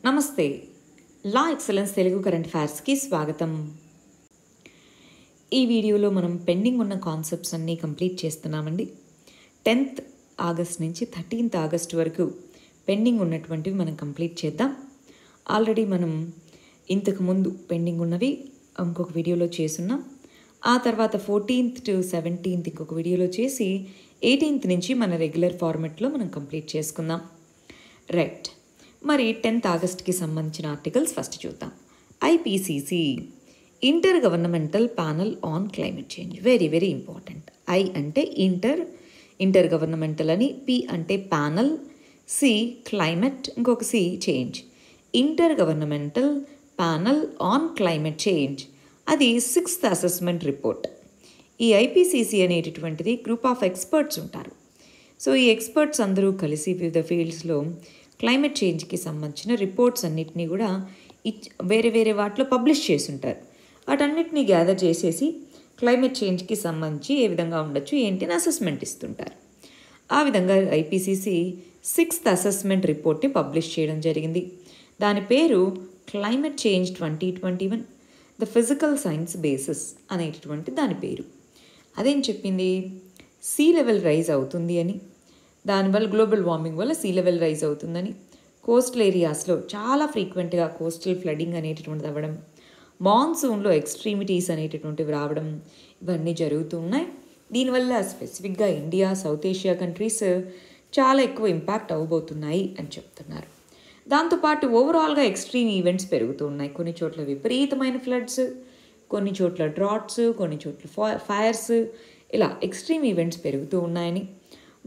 నమస్తే. లా excellence Telugu current అఫైర్స్కి స్వాగతం. ఈ వీడియోలో మనం పెండింగ్ ఉన్న కాన్సెప్ట్స్ అన్నీ కంప్లీట్ చేస్తున్నామండి. 10th ఆగస్ట్ నుంచి 13th ఆగస్ట్ వరకు పెండింగ్ ఉన్నటువంటివి మనం కంప్లీట్ చేద్దాం. ఆల్రెడీ మనం ఇంతకుముందు పెండింగ్ ఉన్నవి ఇంకొక వీడియోలో చేసున్నాం. ఆ తర్వాత 14th to 17th ఇంకొక వీడియోలో చేసి 18th నుంచి మన రెగ్యులర్ ఫార్మెట్లో మనం కంప్లీట్ చేసుకుందాం. రైట్. మరి 10th ఆగస్ట్కి సంబంధించిన ఆర్టికల్స్ ఫస్ట్ చూద్దాం. IPCC intergovernmental panel on climate change. Very very important. I అంటే ఇంటర్ గవర్నమెంటల్ అని, పి అంటే ప్యానల్, సి క్లైమేట్, ఇంకొక C change. Intergovernmental panel on climate change అది 6th అసెస్మెంట్ రిపోర్ట్. ఈ IPCC అనేటటువంటిది group of experts ఉంటారు. So ఈ experts అందరూ కలిసి వివిధ ఫీల్డ్స్లో క్లైమేట్ చేంజ్కి సంబంధించిన రిపోర్ట్స్ అన్నిటినీ కూడా వేరే వేరే వాటిలో పబ్లిష్ చేసి ఉంటారు. వాటన్నిటిని గ్యాదర్ చేసేసి క్లైమేట్ చేంజ్కి సంబంధించి ఏ విధంగా ఉండొచ్చు ఏంటి అని అసెస్మెంట్ ఇస్తుంటారు. ఆ విధంగా ఐపీసీసీ 6th అసెస్మెంట్ రిపోర్ట్ని పబ్లిష్ చేయడం జరిగింది. దాని పేరు climate change 2021 the physical science basis అనేటటువంటి దాని పేరు. అదేం చెప్పింది? సీ లెవెల్ రైజ్ అవుతుంది అని, దానివల్ల గ్లోబల్ వార్మింగ్ వల్ల సీ లెవెల్ రైజ్ అవుతుందని, కోస్టల్ ఏరియాస్లో చాలా ఫ్రీక్వెంట్గా కోస్టల్ ఫ్లడింగ్ అనేటటువంటిది అవ్వడం, మాన్సూన్లో ఎక్స్ట్రీమిటీస్ అనేటటువంటివి రావడం, ఇవన్నీ జరుగుతూ ఉన్నాయి. దీనివల్ల స్పెసిఫిక్గా ఇండియా, సౌత్ ఏషియా కంట్రీస్ చాలా ఎక్కువ ఇంపాక్ట్ అవ్వబోతున్నాయి అని చెప్తున్నారు. దాంతోపాటు ఓవరాల్గా ఎక్స్ట్రీమ్ ఈవెంట్స్ పెరుగుతూ ఉన్నాయి. కొన్ని చోట్ల విపరీతమైన ఫ్లడ్స్, కొన్ని చోట్ల డ్రాట్స్, కొన్ని చోట్ల ఫైర్స్, ఇలా ఎక్స్ట్రీమ్ ఈవెంట్స్ పెరుగుతూ ఉన్నాయని,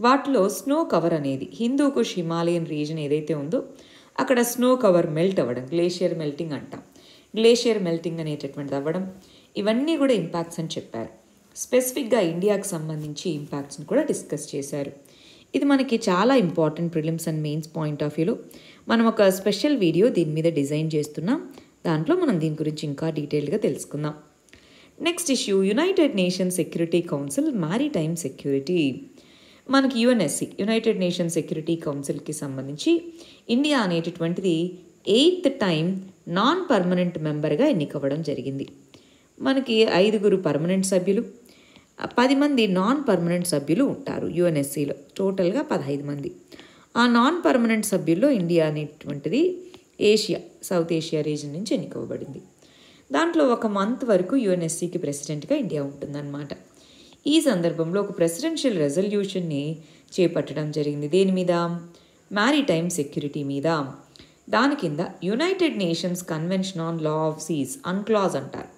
వాటిలో స్నో కవర్ అనేది హిందూకుష్ హిమాలయన్ రీజన్ ఏదైతే ఉందో అక్కడ స్నో కవర్ మెల్ట్ అవ్వడం, గ్లేషియర్ మెల్టింగ్ అంటాం, గ్లేషియర్ మెల్టింగ్ అనేటటువంటిది అవ్వడం, ఇవన్నీ కూడా ఇంపాక్ట్స్ అని చెప్పారు. స్పెసిఫిక్గా ఇండియాకి సంబంధించి ఇంపాక్ట్స్ని కూడా డిస్కస్ చేశారు. ఇది మనకి చాలా important prelims and mains point of వ్యూలో. మనం ఒక స్పెషల్ వీడియో దీని మీద డిజైన్ చేస్తున్నాం. దాంట్లో మనం దీని గురించి ఇంకా డీటెయిల్గా తెలుసుకుందాం. Next issue, United nations security council maritime security. మనకి యుఎన్ఎస్సి యునైటెడ్ నేషన్స్ సెక్యూరిటీ కౌన్సిల్కి సంబంధించి ఇండియా అనేటటువంటిది 8th టైం నాన్ పర్మనెంట్ మెంబర్గా ఎన్నికవ్వడం జరిగింది. మనకి 5 పర్మనెంట్ సభ్యులు, 10 మంది నాన్ పర్మనెంట్ సభ్యులు ఉంటారు యుఎన్ఎస్సిలో. టోటల్గా 15 మంది. ఆ నాన్ పర్మనెంట్ సభ్యుల్లో ఇండియా అనేటువంటిది ఏషియా, సౌత్ ఏషియా రీజన్ నుంచి ఎన్నికవ్వబడింది. దాంట్లో 1 మంత్ వరకు యుఎన్ఎస్సికి ప్రెసిడెంట్గా ఇండియా ఉంటుందన్నమాట. ఈ సందర్భంలో ఒక ప్రెసిడెన్షియల్ రెజల్యూషన్ని చేపట్టడం జరిగింది. దేని మీద? మ్యారిటైమ్ సెక్యూరిటీ మీద. దాని కింద United Nations convention on law of seas, UNCLOS అంటారు.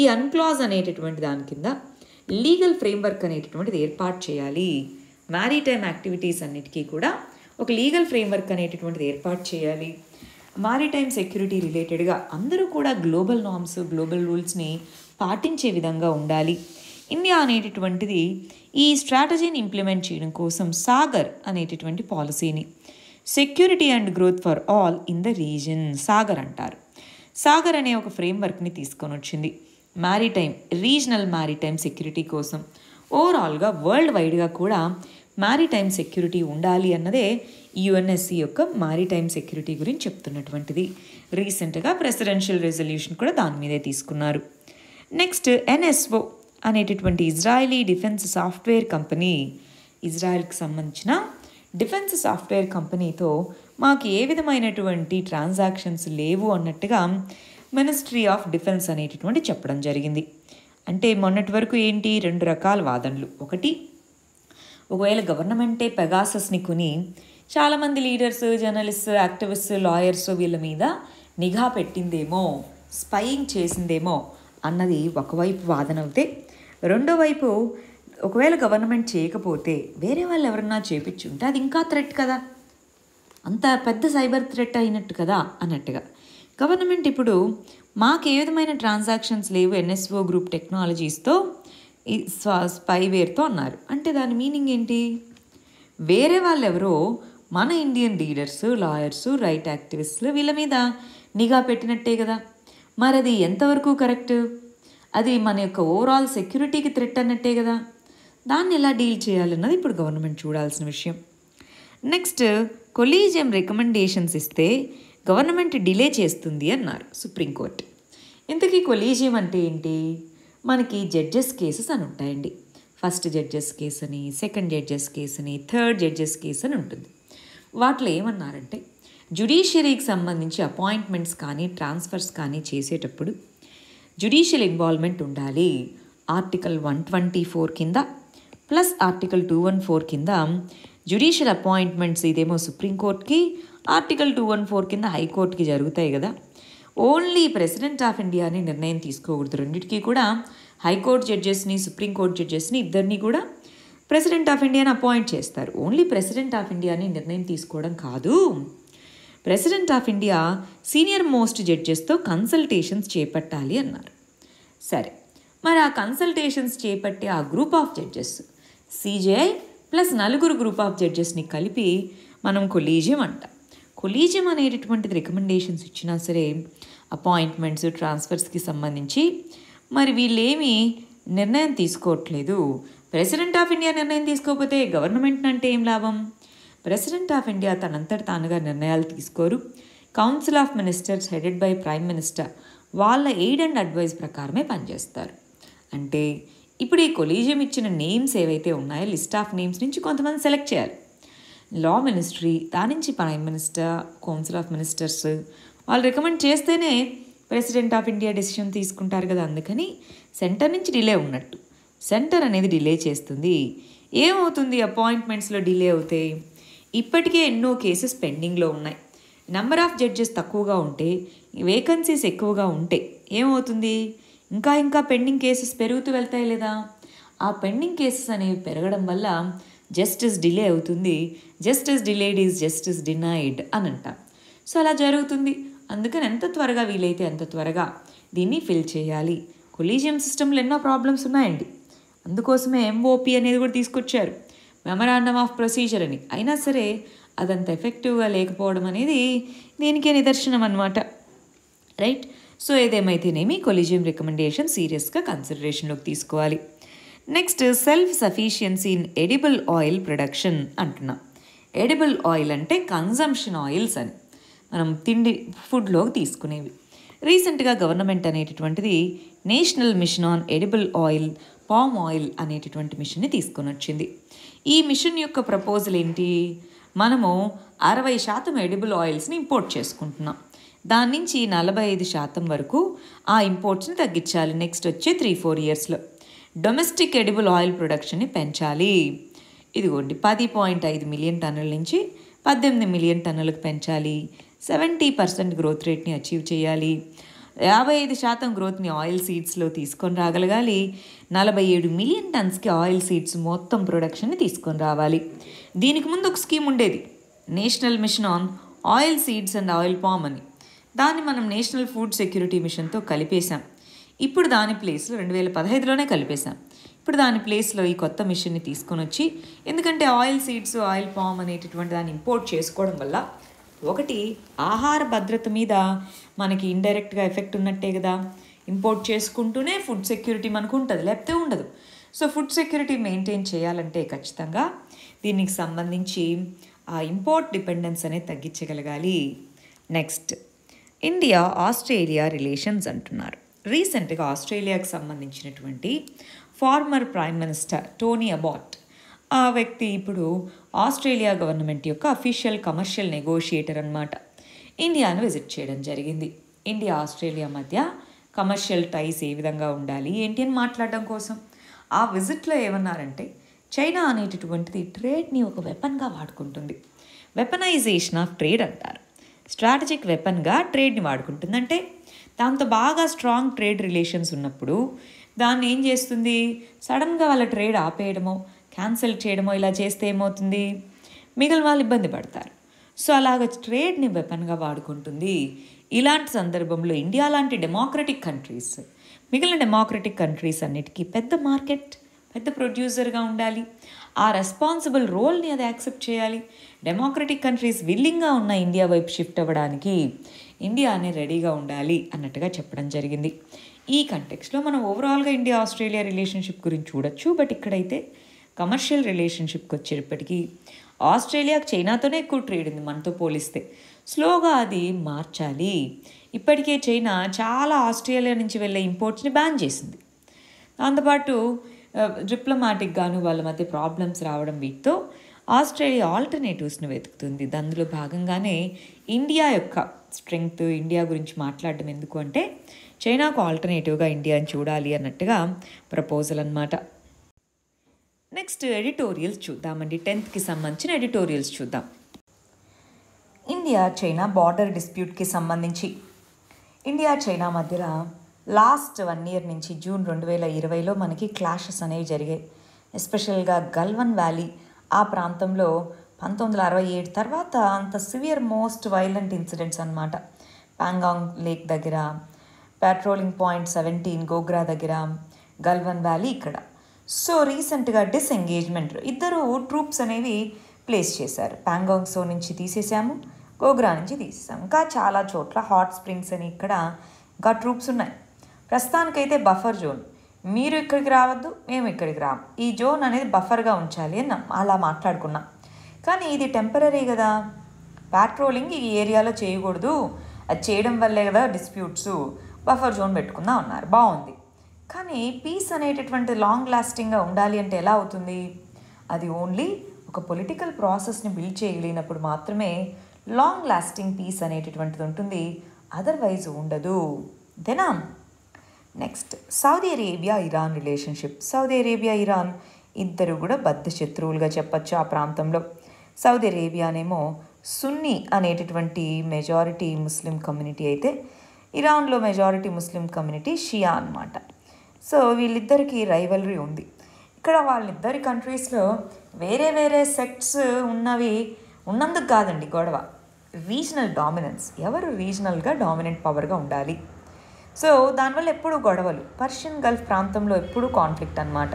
ఈ అన్క్లాజ్ అనేటటువంటి దాని కింద లీగల్ ఫ్రేమ్వర్క్ అనేటటువంటిది ఏర్పాటు చేయాలి. మ్యారిటైమ్ యాక్టివిటీస్ అన్నిటికీ కూడా ఒక లీగల్ ఫ్రేమ్వర్క్ అనేటటువంటిది ఏర్పాటు చేయాలి. మారిటైమ్ సెక్యూరిటీ రిలేటెడ్గా అందరూ కూడా గ్లోబల్ నార్మ్స్, గ్లోబల్ రూల్స్ని పాటించే విధంగా ఉండాలి. ఇండియా అనేటటువంటిది ఈ స్ట్రాటజీని ఇంప్లిమెంట్ చేయడం కోసం సాగర్ అనేటటువంటి పాలసీని, security and growth for all in the reason, Sagar అంటారు. సాగర్ అనే ఒక ఫ్రేమ్వర్క్ని తీసుకొని వచ్చింది మ్యారిటైమ్, రీజనల్ మ్యారిటైమ్ సెక్యూరిటీ కోసం. ఓవరాల్గా వరల్డ్ వైడ్గా కూడా మ్యారిటైమ్ సెక్యూరిటీ ఉండాలి అన్నదే యుఎన్ఎస్సి యొక్క మ్యారిటైమ్ సెక్యూరిటీ గురించి చెప్తున్నటువంటిది. రీసెంట్గా ప్రెసిడెన్షియల్ రెజల్యూషన్ కూడా దాని మీదే తీసుకున్నారు. నెక్స్ట్ ఎన్ఎస్ఓ అనేటటువంటి ఇజ్రాయలీ డిఫెన్స్ సాఫ్ట్వేర్ కంపెనీ, ఇజ్రాయెల్కి సంబంధించిన డిఫెన్స్ సాఫ్ట్వేర్ కంపెనీతో మాకు ఏ విధమైనటువంటి ట్రాన్సాక్షన్స్ లేవు అన్నట్టుగా మినిస్ట్రీ ఆఫ్ డిఫెన్స్ అనేటటువంటి చెప్పడం జరిగింది. అంటే మొన్నటి వరకు ఏంటి, 2 రకాల వాదనలు. ఒకటి, ఒకవేళ గవర్నమెంటే పెగాసస్ని కొని చాలామంది లీడర్స్, జర్నలిస్ట్, యాక్టివిస్ట్, లాయర్స్ వీళ్ళ మీద నిఘా పెట్టిందేమో, స్పైయింగ్ చేసిందేమో అన్నది ఒకవైపు వాదన అవుతే, రెండో వైపు ఒకవేళ గవర్నమెంట్ చేయకపోతే వేరే వాళ్ళు ఎవరన్నా చేపించుంటే అది ఇంకా థ్రెట్ కదా, అంత పెద్ద సైబర్ థ్రెట్ అయినట్టు కదా అన్నట్టుగా. గవర్నమెంట్ ఇప్పుడు మాకు ఏ విధమైన ట్రాన్సాక్షన్స్ లేవు ఎన్ఎస్ఓ గ్రూప్ టెక్నాలజీస్తో, స్పైవేర్తో అన్నారు. అంటే దాని మీనింగ్ ఏంటి? వేరే వాళ్ళు ఎవరో మన ఇండియన్ లీడర్స్, లాయర్స్, రైట్ యాక్టివిస్టులు వీళ్ళ మీద నిఘా పెట్టినట్టే కదా. మరి అది ఎంతవరకు కరెక్ట్? అది మన యొక్క ఓవరాల్ సెక్యూరిటీకి థ్రెట్ అన్నట్టే కదా. దాన్ని ఎలా డీల్ చేయాలన్నది ఇప్పుడు గవర్నమెంట్ చూడాల్సిన విషయం. నెక్స్ట్, కొలీజియం రికమెండేషన్స్ ఇస్తే గవర్నమెంట్ డిలే చేస్తుంది అన్నారు సుప్రీంకోర్టు. ఇంతకీ కొలీజియం అంటే ఏంటి? మనకి జడ్జెస్ కేసెస్ అని ఉంటాయండి. ఫస్ట్ జడ్జెస్ కేసు అని, సెకండ్ జడ్జెస్ కేసు అని, థర్డ్ జడ్జెస్ కేసు అని ఉంటుంది. వాటిలో ఏమన్నారంటే జ్యుడిషియరీకి సంబంధించి అపాయింట్మెంట్స్ కానీ ట్రాన్స్ఫర్స్ కానీ చేసేటప్పుడు జ్యుడిషియల్ ఇన్వాల్వ్మెంట్ ఉండాలి. ఆర్టికల్ 124 కింద ప్లస్ ఆర్టికల్ 214 కింద జ్యుడిషియల్ అపాయింట్మెంట్స్ ఇదేమో సుప్రీంకోర్టుకి, ఆర్టికల్ 214 కింద హైకోర్టుకి జరుగుతాయి కదా. ఓన్లీ ప్రెసిడెంట్ ఆఫ్ ఇండియాని నిర్ణయం తీసుకోకూడదు. రెండింటికి కూడా హైకోర్టు జడ్జెస్ని, సుప్రీంకోర్టు జడ్జెస్ని ఇద్దరిని కూడా ప్రెసిడెంట్ ఆఫ్ ఇండియాని అపాయింట్ చేస్తారు. ఓన్లీ ప్రెసిడెంట్ ఆఫ్ ఇండియాని నిర్ణయం తీసుకోవడం కాదు, president of India senior most జడ్జెస్తో కన్సల్టేషన్స్ చేపట్టాలి అన్నారు. సరే, మరి ఆ కన్సల్టేషన్స్ చేపట్టి ఆ group of judges CJI plus 4 group of జడ్జెస్ని కలిపి మనం కొలీజియం అంటాం. కొలీజియం అనేటటువంటిది రికమెండేషన్స్ ఇచ్చినా సరే అపాయింట్మెంట్స్ ట్రాన్స్ఫర్స్కి సంబంధించి మరి వీళ్ళేమీ నిర్ణయం తీసుకోవట్లేదు. ప్రెసిడెంట్ ఆఫ్ ఇండియా నిర్ణయం తీసుకోకపోతే గవర్నమెంట్ అంటే ఏం లాభం? ప్రెసిడెంట్ ఆఫ్ ఇండియా తనంతట తానుగా నిర్ణయాలు తీసుకోరు. Council of ministers headed by prime minister వాళ్ళ ఎయిడ్ అండ్ అడ్వైజ్ ప్రకారమే పనిచేస్తారు. అంటే ఇప్పుడు ఈ కొలీజియం ఇచ్చిన నేమ్స్ ఏవైతే ఉన్నాయో లిస్ట్ ఆఫ్ నేమ్స్ నుంచి కొంతమంది సెలెక్ట్ చేయాలి. లా మినిస్ట్రీ, దాని నుంచి prime minister, council of ministers వాళ్ళు రికమెండ్ చేస్తేనే ప్రెసిడెంట్ ఆఫ్ ఇండియా డెసిషన్ తీసుకుంటారు కదా. అందుకని సెంటర్ నుంచి డిలే ఉన్నట్టు, సెంటర్ అనేది డిలే చేస్తుంది. ఏమవుతుంది అపాయింట్మెంట్స్లో డిలే అవుతాయి? ఇప్పటికే ఎన్నో కేసెస్ పెండింగ్లో ఉన్నాయి. నెంబర్ ఆఫ్ జడ్జెస్ తక్కువగా ఉంటే, వేకెన్సీస్ ఎక్కువగా ఉంటే ఏమవుతుంది? ఇంకా పెండింగ్ కేసెస్ పెరుగుతూ వెళ్తాయి లేదా? ఆ పెండింగ్ కేసెస్ అనేవి పెరగడం వల్ల జస్టిస్ డిలే అవుతుంది. Justice delayed is justice denied అని అంటాం. సో అలా జరుగుతుంది. అందుకని ఎంత త్వరగా వీలైతే అంత త్వరగా దీన్ని ఫిల్ చేయాలి. కొలీజియం సిస్టంలో ఎన్నో ప్రాబ్లమ్స్ ఉన్నాయండి. అందుకోసమే ఎంఓపి అనేది కూడా తీసుకొచ్చారు, మెమరాండమ్ ఆఫ్ ప్రొసీజర్ అని. అయినా సరే అదంత ఎఫెక్టివ్గా లేకపోవడం అనేది దీనికే నిదర్శనం అన్నమాట. రైట్. సో ఏదేమైతేనేమి కొలీజియం రికమెండేషన్ సీరియస్గా కన్సిడరేషన్లోకి తీసుకోవాలి. Next, self sufficiency in edible oil production అంటున్నాం. ఎడిబుల్ ఆయిల్ అంటే కన్జంప్షన్ ఆయిల్స్ అని, మనం తిండి ఫుడ్లోకి తీసుకునేవి. రీసెంట్గా గవర్నమెంట్ అనేటటువంటిది national mission on edible oil, palm oil అనేటటువంటి మిషన్ని తీసుకొని వచ్చింది. ఈ మిషన్ యొక్క ప్రపోజల్ ఏంటి? మనము 60% ఎడిబుల్ ఆయిల్స్ని ఇంపోర్ట్ చేసుకుంటున్నాం. దాని నుంచి 45% వరకు ఆ ఇంపోర్ట్స్ని తగ్గించాలి నెక్స్ట్ వచ్చే 3-4 ఇయర్స్లో. డొమెస్టిక్ ఎడిబుల్ ఆయిల్ ప్రొడక్షన్ని పెంచాలి. ఇదిగోండి 10.5 మిలియన్ టన్నుల నుంచి 18 మిలియన్ టన్నులకు పెంచాలి. 70% గ్రోత్ రేట్ని అచీవ్ చేయాలి. 55% గ్రోత్ని ఆయిల్ సీడ్స్లో తీసుకొని రాగలగాలి. 47 మిలియన్ టన్స్కి ఆయిల్ సీడ్స్ మొత్తం ప్రొడక్షన్ని తీసుకొని రావాలి. దీనికి ముందు ఒక స్కీమ్ ఉండేది, national mission on oil seeds and oil palm అని. దాన్ని మనం నేషనల్ ఫుడ్ సెక్యూరిటీ మిషన్తో కలిపేశాం. ఇప్పుడు దాని ప్లేస్లో 2015లోనే కలిపేశాం. ఇప్పుడు దాని ప్లేస్లో ఈ కొత్త మిషన్ని తీసుకొని వచ్చి, ఎందుకంటే ఆయిల్ సీడ్స్, ఆయిల్ పామ్ అనేటటువంటి దాన్ని ఇంపోర్ట్ చేసుకోవడం వల్ల ఒకటి ఆహార భద్రత మీద మనకి ఇండైరెక్ట్గా ఎఫెక్ట్ ఉన్నట్టే కదా. ఇంపోర్ట్ చేసుకుంటూనే ఫుడ్ సెక్యూరిటీ మనకు ఉంటుంది, లేకపోతే ఉండదు. సో ఫుడ్ సెక్యూరిటీ మెయింటైన్ చేయాలంటే ఖచ్చితంగా దీనికి సంబంధించి ఆ ఇంపోర్ట్ డిపెండెన్స్ అనేది తగ్గించగలగాలి. నెక్స్ట్, ఇండియా ఆస్ట్రేలియా రిలేషన్స్ అంటున్నారు. రీసెంట్గా ఆస్ట్రేలియాకి సంబంధించినటువంటి farmer prime minister Tony Abbott, ఆ వ్యక్తి ఇప్పుడు ఆస్ట్రేలియా గవర్నమెంట్ యొక్క అఫీషియల్ కమర్షియల్ నెగోషియేటర్ అన్నమాట, ఇండియాను విజిట్ చేయడం జరిగింది. ఇండియా ఆస్ట్రేలియా మధ్య కమర్షియల్ టైస్ ఏ విధంగా ఉండాలి ఏంటి అని మాట్లాడడం కోసం. ఆ విజిట్లో ఏమన్నారంటే, చైనా అనేటటువంటిది ట్రేడ్ని ఒక వెపన్గా వాడుకుంటుంది. వెపనైజేషన్ ఆఫ్ ట్రేడ్ అంటారు. స్ట్రాటజిక్ వెపన్గా ట్రేడ్ని వాడుకుంటుంది. అంటే దాంతో బాగా స్ట్రాంగ్ ట్రేడ్ రిలేషన్స్ ఉన్నప్పుడు దాన్ని ఏం చేస్తుంది, సడన్గా వాళ్ళ ట్రేడ్ ఆపేయడమో క్యాన్సిల్ చేయడమో ఇలా చేస్తే ఏమవుతుంది, మిగిలిన వాళ్ళు ఇబ్బంది పడతారు. సో అలాగ ట్రేడ్ని వెపన్గా వాడుకుంటుంది. ఇలాంటి సందర్భంలో ఇండియా లాంటి డెమోక్రటిక్ కంట్రీస్ మిగిలిన డెమోక్రటిక్ కంట్రీస్ అన్నిటికీ పెద్ద మార్కెట్, పెద్ద ప్రొడ్యూసర్గా ఉండాలి. ఆ రెస్పాన్సిబుల్ రోల్ని అది యాక్సెప్ట్ చేయాలి. డెమోక్రటిక్ కంట్రీస్ విల్లింగ్గా ఉన్న ఇండియా వైపు షిఫ్ట్ అవ్వడానికి ఇండియా అనేది రెడీగా ఉండాలి అన్నట్టుగా చెప్పడం జరిగింది. ఈ కంటెక్స్లో మనం ఓవరాల్గా ఇండియా ఆస్ట్రేలియా రిలేషన్షిప్ గురించి చూడొచ్చు. బట్ ఇక్కడైతే కమర్షియల్ రిలేషన్షిప్కి వచ్చేటప్పటికీ ఆస్ట్రేలియాకి చైనాతోనే ఎక్కువ ట్రేడ్ ఉంది మనతో పోలిస్తే. స్లోగా అది మార్చాలి. ఇప్పటికే చైనా చాలా ఆస్ట్రేలియా నుంచి వెళ్ళే ఇంపోర్ట్స్ని బ్యాన్ చేసింది. దాంతోపాటు డిప్లొమాటిక్గాను వాళ్ళ మధ్య ప్రాబ్లమ్స్ రావడం వీటితో ఆస్ట్రేలియా ఆల్టర్నేటివ్స్ని వెతుకుతుంది. అందులో భాగంగానే ఇండియా యొక్క స్ట్రెంగ్త్, ఇండియా గురించి మాట్లాడడం ఎందుకు అంటే చైనాకు ఆల్టర్నేటివ్గా ఇండియాని చూడాలి అన్నట్టుగా ప్రపోజల్ అన్నమాట. నెక్స్ట్ ఎడిటోరియల్స్ చూద్దామండి. 10th సంబంధించిన ఎడిటోరియల్స్ చూద్దాం. ఇండియా చైనా బార్డర్ డిస్ప్యూట్కి సంబంధించి ఇండియా చైనా మధ్యలో లాస్ట్ 1 year నుంచి జూన్ 2020లో మనకి క్లాషెస్ అనేవి జరిగాయి. ఎస్పెషల్గా గల్వన్ వ్యాలీ ఆ ప్రాంతంలో 1967 తర్వాత అంత సివియర్ మోస్ట్ వైలెంట్ ఇన్సిడెంట్స్ అన్నమాట. పాంగాంగ్ లేక్ దగ్గర, పెట్రోలింగ్ పాయింట్ 17 గోగ్రా దగ్గర, గల్వన్ వ్యాలీ ఇక్కడ. సో రీసెంట్గా డిస్ఎంగేజ్మెంట్ ఇద్దరు ట్రూప్స్ అనేవి ప్లేస్ చేశారు. పాంగాంగ్ సో నుంచి తీసేసాము, గోగ్రా నుంచి తీసేసాము. ఇంకా చాలా చోట్ల హాట్ స్ప్రింగ్స్ అని ఇక్కడ ఇంకా ట్రూప్స్ ఉన్నాయి. ప్రస్తుతానికైతే బఫర్ జోన్, మీరు ఇక్కడికి రావద్దు, మేము ఇక్కడికి రాము, ఈ జోన్ అనేది బఫర్గా ఉంచాలి అని అలా మాట్లాడుకున్నాం. కానీ ఇది టెంపరీ కదా, పెట్రోలింగ్ ఈ ఏరియాలో చేయకూడదు, అది చేయడం వల్లే కదా డిస్ప్యూట్స్, బఫర్ జోన్ పెట్టుకుందాం అన్నారు. బాగుంది. కానీ పీస్ అనేటటువంటి లాంగ్ లాస్టింగ్గా ఉండాలి అంటే ఎలా అవుతుంది? అది ఓన్లీ ఒక పొలిటికల్ ప్రాసెస్ని బిల్డ్ చేయగలిగినప్పుడు మాత్రమే లాంగ్ లాస్టింగ్ పీస్ అనేటటువంటిది ఉంటుంది, అదర్వైజ్ ఉండదు. అంతేనా? Next Saudi Arabia Iran relationship. Saudi Arabia Iran ఇద్దరు కూడా బద్ధ శత్రువులుగా చెప్పచ్చు ఆ ప్రాంతంలో. సౌదీ అరేబియానేమో సున్నీ అనేటటువంటి మెజారిటీ ముస్లిం కమ్యూనిటీ అయితే ఇరాన్లో మెజారిటీ ముస్లిం కమ్యూనిటీ షియా అన్నమాట. సో వీళ్ళిద్దరికీ రైవలరీ ఉంది. ఇక్కడ వాళ్ళిద్దరి కంట్రీస్లో వేరే వేరే సెక్ట్స్ ఉన్నందుకు కాదండి గొడవ, రీజనల్ డామినెన్స్. ఎవరు రీజనల్గా డామినెంట్ పవర్గా ఉండాలి. సో దానివల్ల ఎప్పుడూ గొడవలు, పర్షియన్ గల్ఫ్ ప్రాంతంలో ఎప్పుడూ కాన్ఫ్లిక్ట్ అన్నమాట.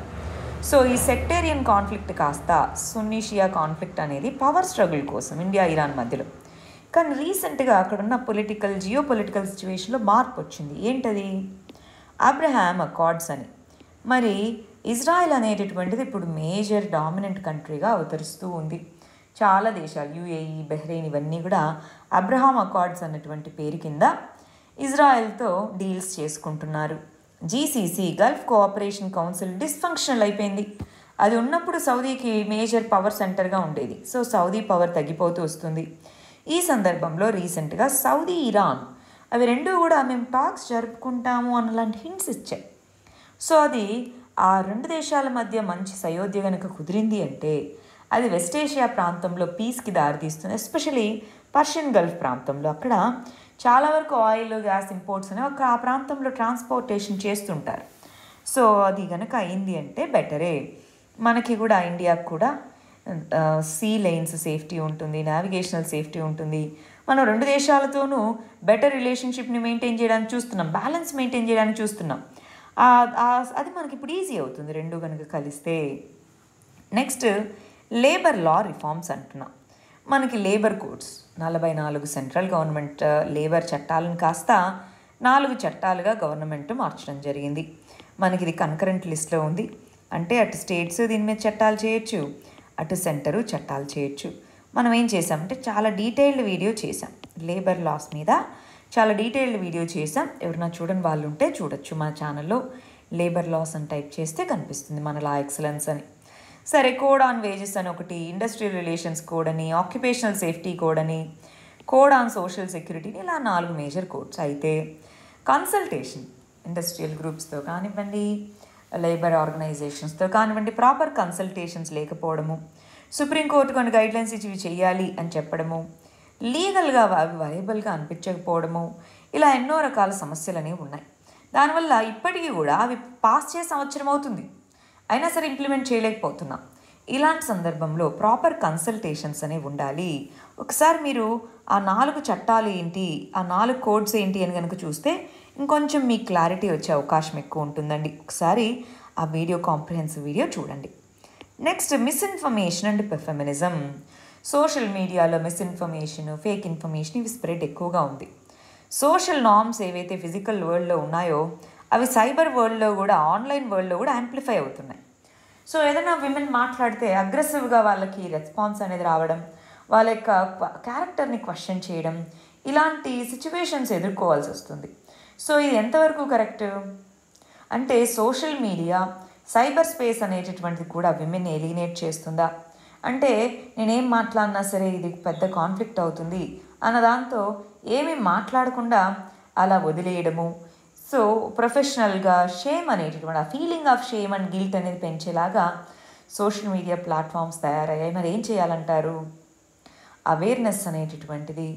సో ఈ సెక్టేరియన్ కాన్ఫ్లిక్ట్ కాస్త సున్నీ షియా కాన్ఫ్లిక్ట్ అనేది పవర్ స్ట్రగుల్ కోసం ఇండియా ఇరాన్ మధ్యలో. కానీ రీసెంట్గా అక్కడున్న జియో పొలిటికల్ సిచ్యువేషన్లో మార్పు వచ్చింది. ఏంటది? అబ్రహాం అకార్డ్స్ అని. మరి ఇజ్రాయెల్ అనేటటువంటిది ఇప్పుడు మేజర్ డామినెంట్ కంట్రీగా అవతరిస్తూ ఉంది. చాలా దేశాలు యుఏఈ, బహ్రెయిన్ ఇవన్నీ కూడా అబ్రహాం అకార్డ్స్ అన్నటువంటి పేరు కింద ఇజ్రాయెల్తో డీల్స్ చేసుకుంటున్నారు. GCC Gulf cooperation council dysfunctional అయిపోయింది. అది ఉన్నప్పుడు సౌదీకి మేజర్ పవర్ సెంటర్గా ఉండేది. సో సౌదీ పవర్ తగ్గిపోతూ వస్తుంది. ఈ సందర్భంలో రీసెంట్గా సౌదీ, ఇరాన్ అవి రెండూ కూడా మేము టాక్స్ జరుపుకుంటాము అన్నలాంటి హింట్స్ ఇచ్చాయి. సో అది ఆ రెండు దేశాల మధ్య మంచి సయోధ్య కనుక కుదిరింది అంటే అది వెస్ట్ ఏషియా ప్రాంతంలో పీస్కి దారితీస్తుంది. ఎస్పెషలీ పర్షియన్ గల్ఫ్ ప్రాంతంలో అక్కడ చాలా వరకు ఆయిల్, గ్యాస్ ఇంపోర్ట్స్ అనేవి ఆ ప్రాంతంలో ట్రాన్స్పోర్టేషన్ చేస్తుంటారు. సో అది కనుక అయింది అంటే బెటరే. మనకి కూడా ఇండియాకు కూడా సీ లైన్స్ సేఫ్టీ ఉంటుంది, నావిగేషనల్ సేఫ్టీ ఉంటుంది. మనం రెండు దేశాలతోనూ బెటర్ రిలేషన్షిప్ని మెయింటైన్ చేయడానికి చూస్తున్నాం, బ్యాలెన్స్ మెయింటైన్ చేయడానికి చూస్తున్నాం. అది మనకి ఇప్పుడు ఈజీ అవుతుంది రెండు కనుక కలిస్తే. నెక్స్ట్ లేబర్ లా రిఫార్మ్స్ అంటున్నాం. మనకి labour codes 44 central government labour చట్టాలను కాస్త 4 చట్టాలుగా గవర్నమెంట్ మార్చడం జరిగింది. మనకి ఇది కన్కరెంట్ లిస్ట్లో ఉంది. అంటే అటు స్టేట్స్ దీని మీద చట్టాలు చేయొచ్చు, అటు సెంటరు చట్టాలు చేయొచ్చు. మనం ఏం చేసామంటే చాలా డీటెయిల్డ్ వీడియో చేసాం, లేబర్ లాస్ మీద చాలా డీటెయిల్డ్ వీడియో చేసాం. ఎవరైనా చూడని వాళ్ళు ఉంటే చూడొచ్చు. మన ఛానల్లో లేబర్ లాస్ అని టైప్ చేస్తే కనిపిస్తుంది మన లా ఎక్సలెన్స్ అని. సరే, కోడ్ ఆన్ వేజెస్ అని ఒకటి, ఇండస్ట్రియల్ రిలేషన్స్ కోడ్ అని, ఆక్యుపేషనల్ సేఫ్టీ కోడ్ అని, కోడ్ ఆన్ సోషల్ సెక్యూరిటీని, ఇలా 4 మేజర్ కోడ్స్. అయితే కన్సల్టేషన్ ఇండస్ట్రియల్ గ్రూప్స్తో కానివ్వండి, లేబర్ ఆర్గనైజేషన్స్తో కానివ్వండి, ప్రాపర్ కన్సల్టేషన్స్ లేకపోవడము, సుప్రీంకోర్టు కొన్ని గైడ్లైన్స్ ఇవి చేయాలి అని చెప్పడము, లీగల్గా అవి వైబుల్గా అనిపించకపోవడము, ఇలా ఎన్నో రకాల సమస్యలు అనేవి ఉన్నాయి. దానివల్ల ఇప్పటికీ కూడా అవి పాస్ చేసే సంవత్సరం అవుతుంది, అయినా సరే ఇంప్లిమెంట్ చేయలేకపోతున్నాం. ఇలాంటి సందర్భంలో ప్రాపర్ కన్సల్టేషన్స్ అనేవి ఉండాలి. ఒకసారి మీరు ఆ 4 చట్టాలు ఏంటి, ఆ 4 కోడ్స్ ఏంటి అని కనుక చూస్తే ఇంకొంచెం మీకు క్లారిటీ వచ్చే అవకాశం ఎక్కువ ఉంటుందండి. ఒకసారి ఆ వీడియో, కాంప్రిహెన్సివ్ వీడియో చూడండి. Next misinformation and feminism. Social మీడియాలో మిస్ఇన్ఫర్మేషన్, ఫేక్ ఇన్ఫర్మేషన్ ఇవి స్ప్రెడ్ ఎక్కువగా ఉంది. సోషల్ నార్మ్స్ ఏవైతే ఫిజికల్ వరల్డ్లో ఉన్నాయో అవి సైబర్ వరల్డ్లో కూడా, ఆన్లైన్ వరల్డ్లో కూడా యాంప్లిఫై అవుతున్నాయి. సో ఏదైనా విమెన్ మాట్లాడితే అగ్రెసివ్గా వాళ్ళకి రెస్పాన్స్ అనేది రావడం, వాళ్ళ యొక్క క్యారెక్టర్ని క్వశ్చన్ చేయడం, ఇలాంటి సిచ్యువేషన్స్ ఎదుర్కోవాల్సి వస్తుంది. సో ఇది ఎంతవరకు కరెక్ట్ అంటే సోషల్ మీడియా, సైబర్ స్పేస్ అనేటటువంటిది కూడా విమెన్ ఎలినేట్ చేస్తుందా, అంటే నేనేం మాట్లాడినా సరే ఇది పెద్ద కాన్ఫ్లిక్ట్ అవుతుంది అన్న దాంతో ఏమీ మాట్లాడకుండా అలా వదిలేయడము. సో ప్రొఫెషనల్గా షేమ్ అనేటటువంటి ఆ feeling of shame and guilt అనేది పెంచేలాగా సోషల్ మీడియా ప్లాట్ఫామ్స్ తయారయ్యాయి. మరి ఏం చేయాలంటారు? అవేర్నెస్ అనేటటువంటిది,